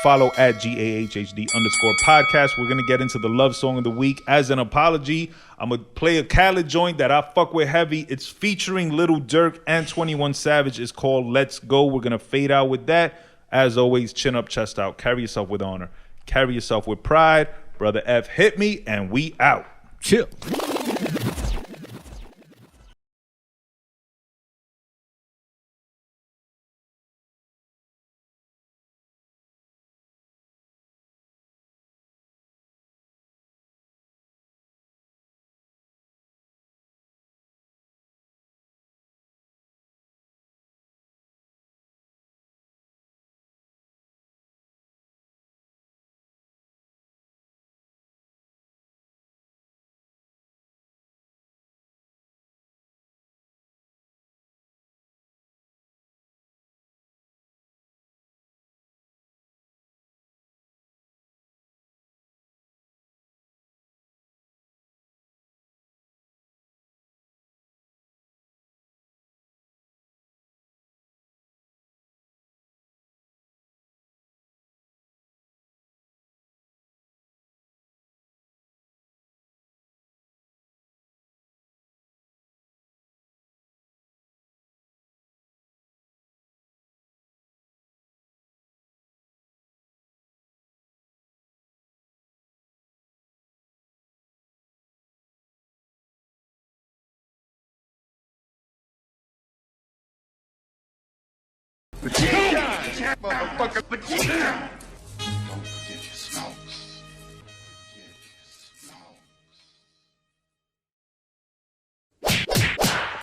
Follow at GAHHD_podcast. We're gonna get into the love song of the week. As an apology, I'm gonna play a Khaled joint that I fuck with heavy. It's featuring Lil Durk and 21 Savage. It's called Let's Go. We're gonna fade out with that. As always, chin up, chest out. Carry yourself with honor. Carry yourself with pride. Brother F, hit me, and we out.
Chill.
Motherfucker.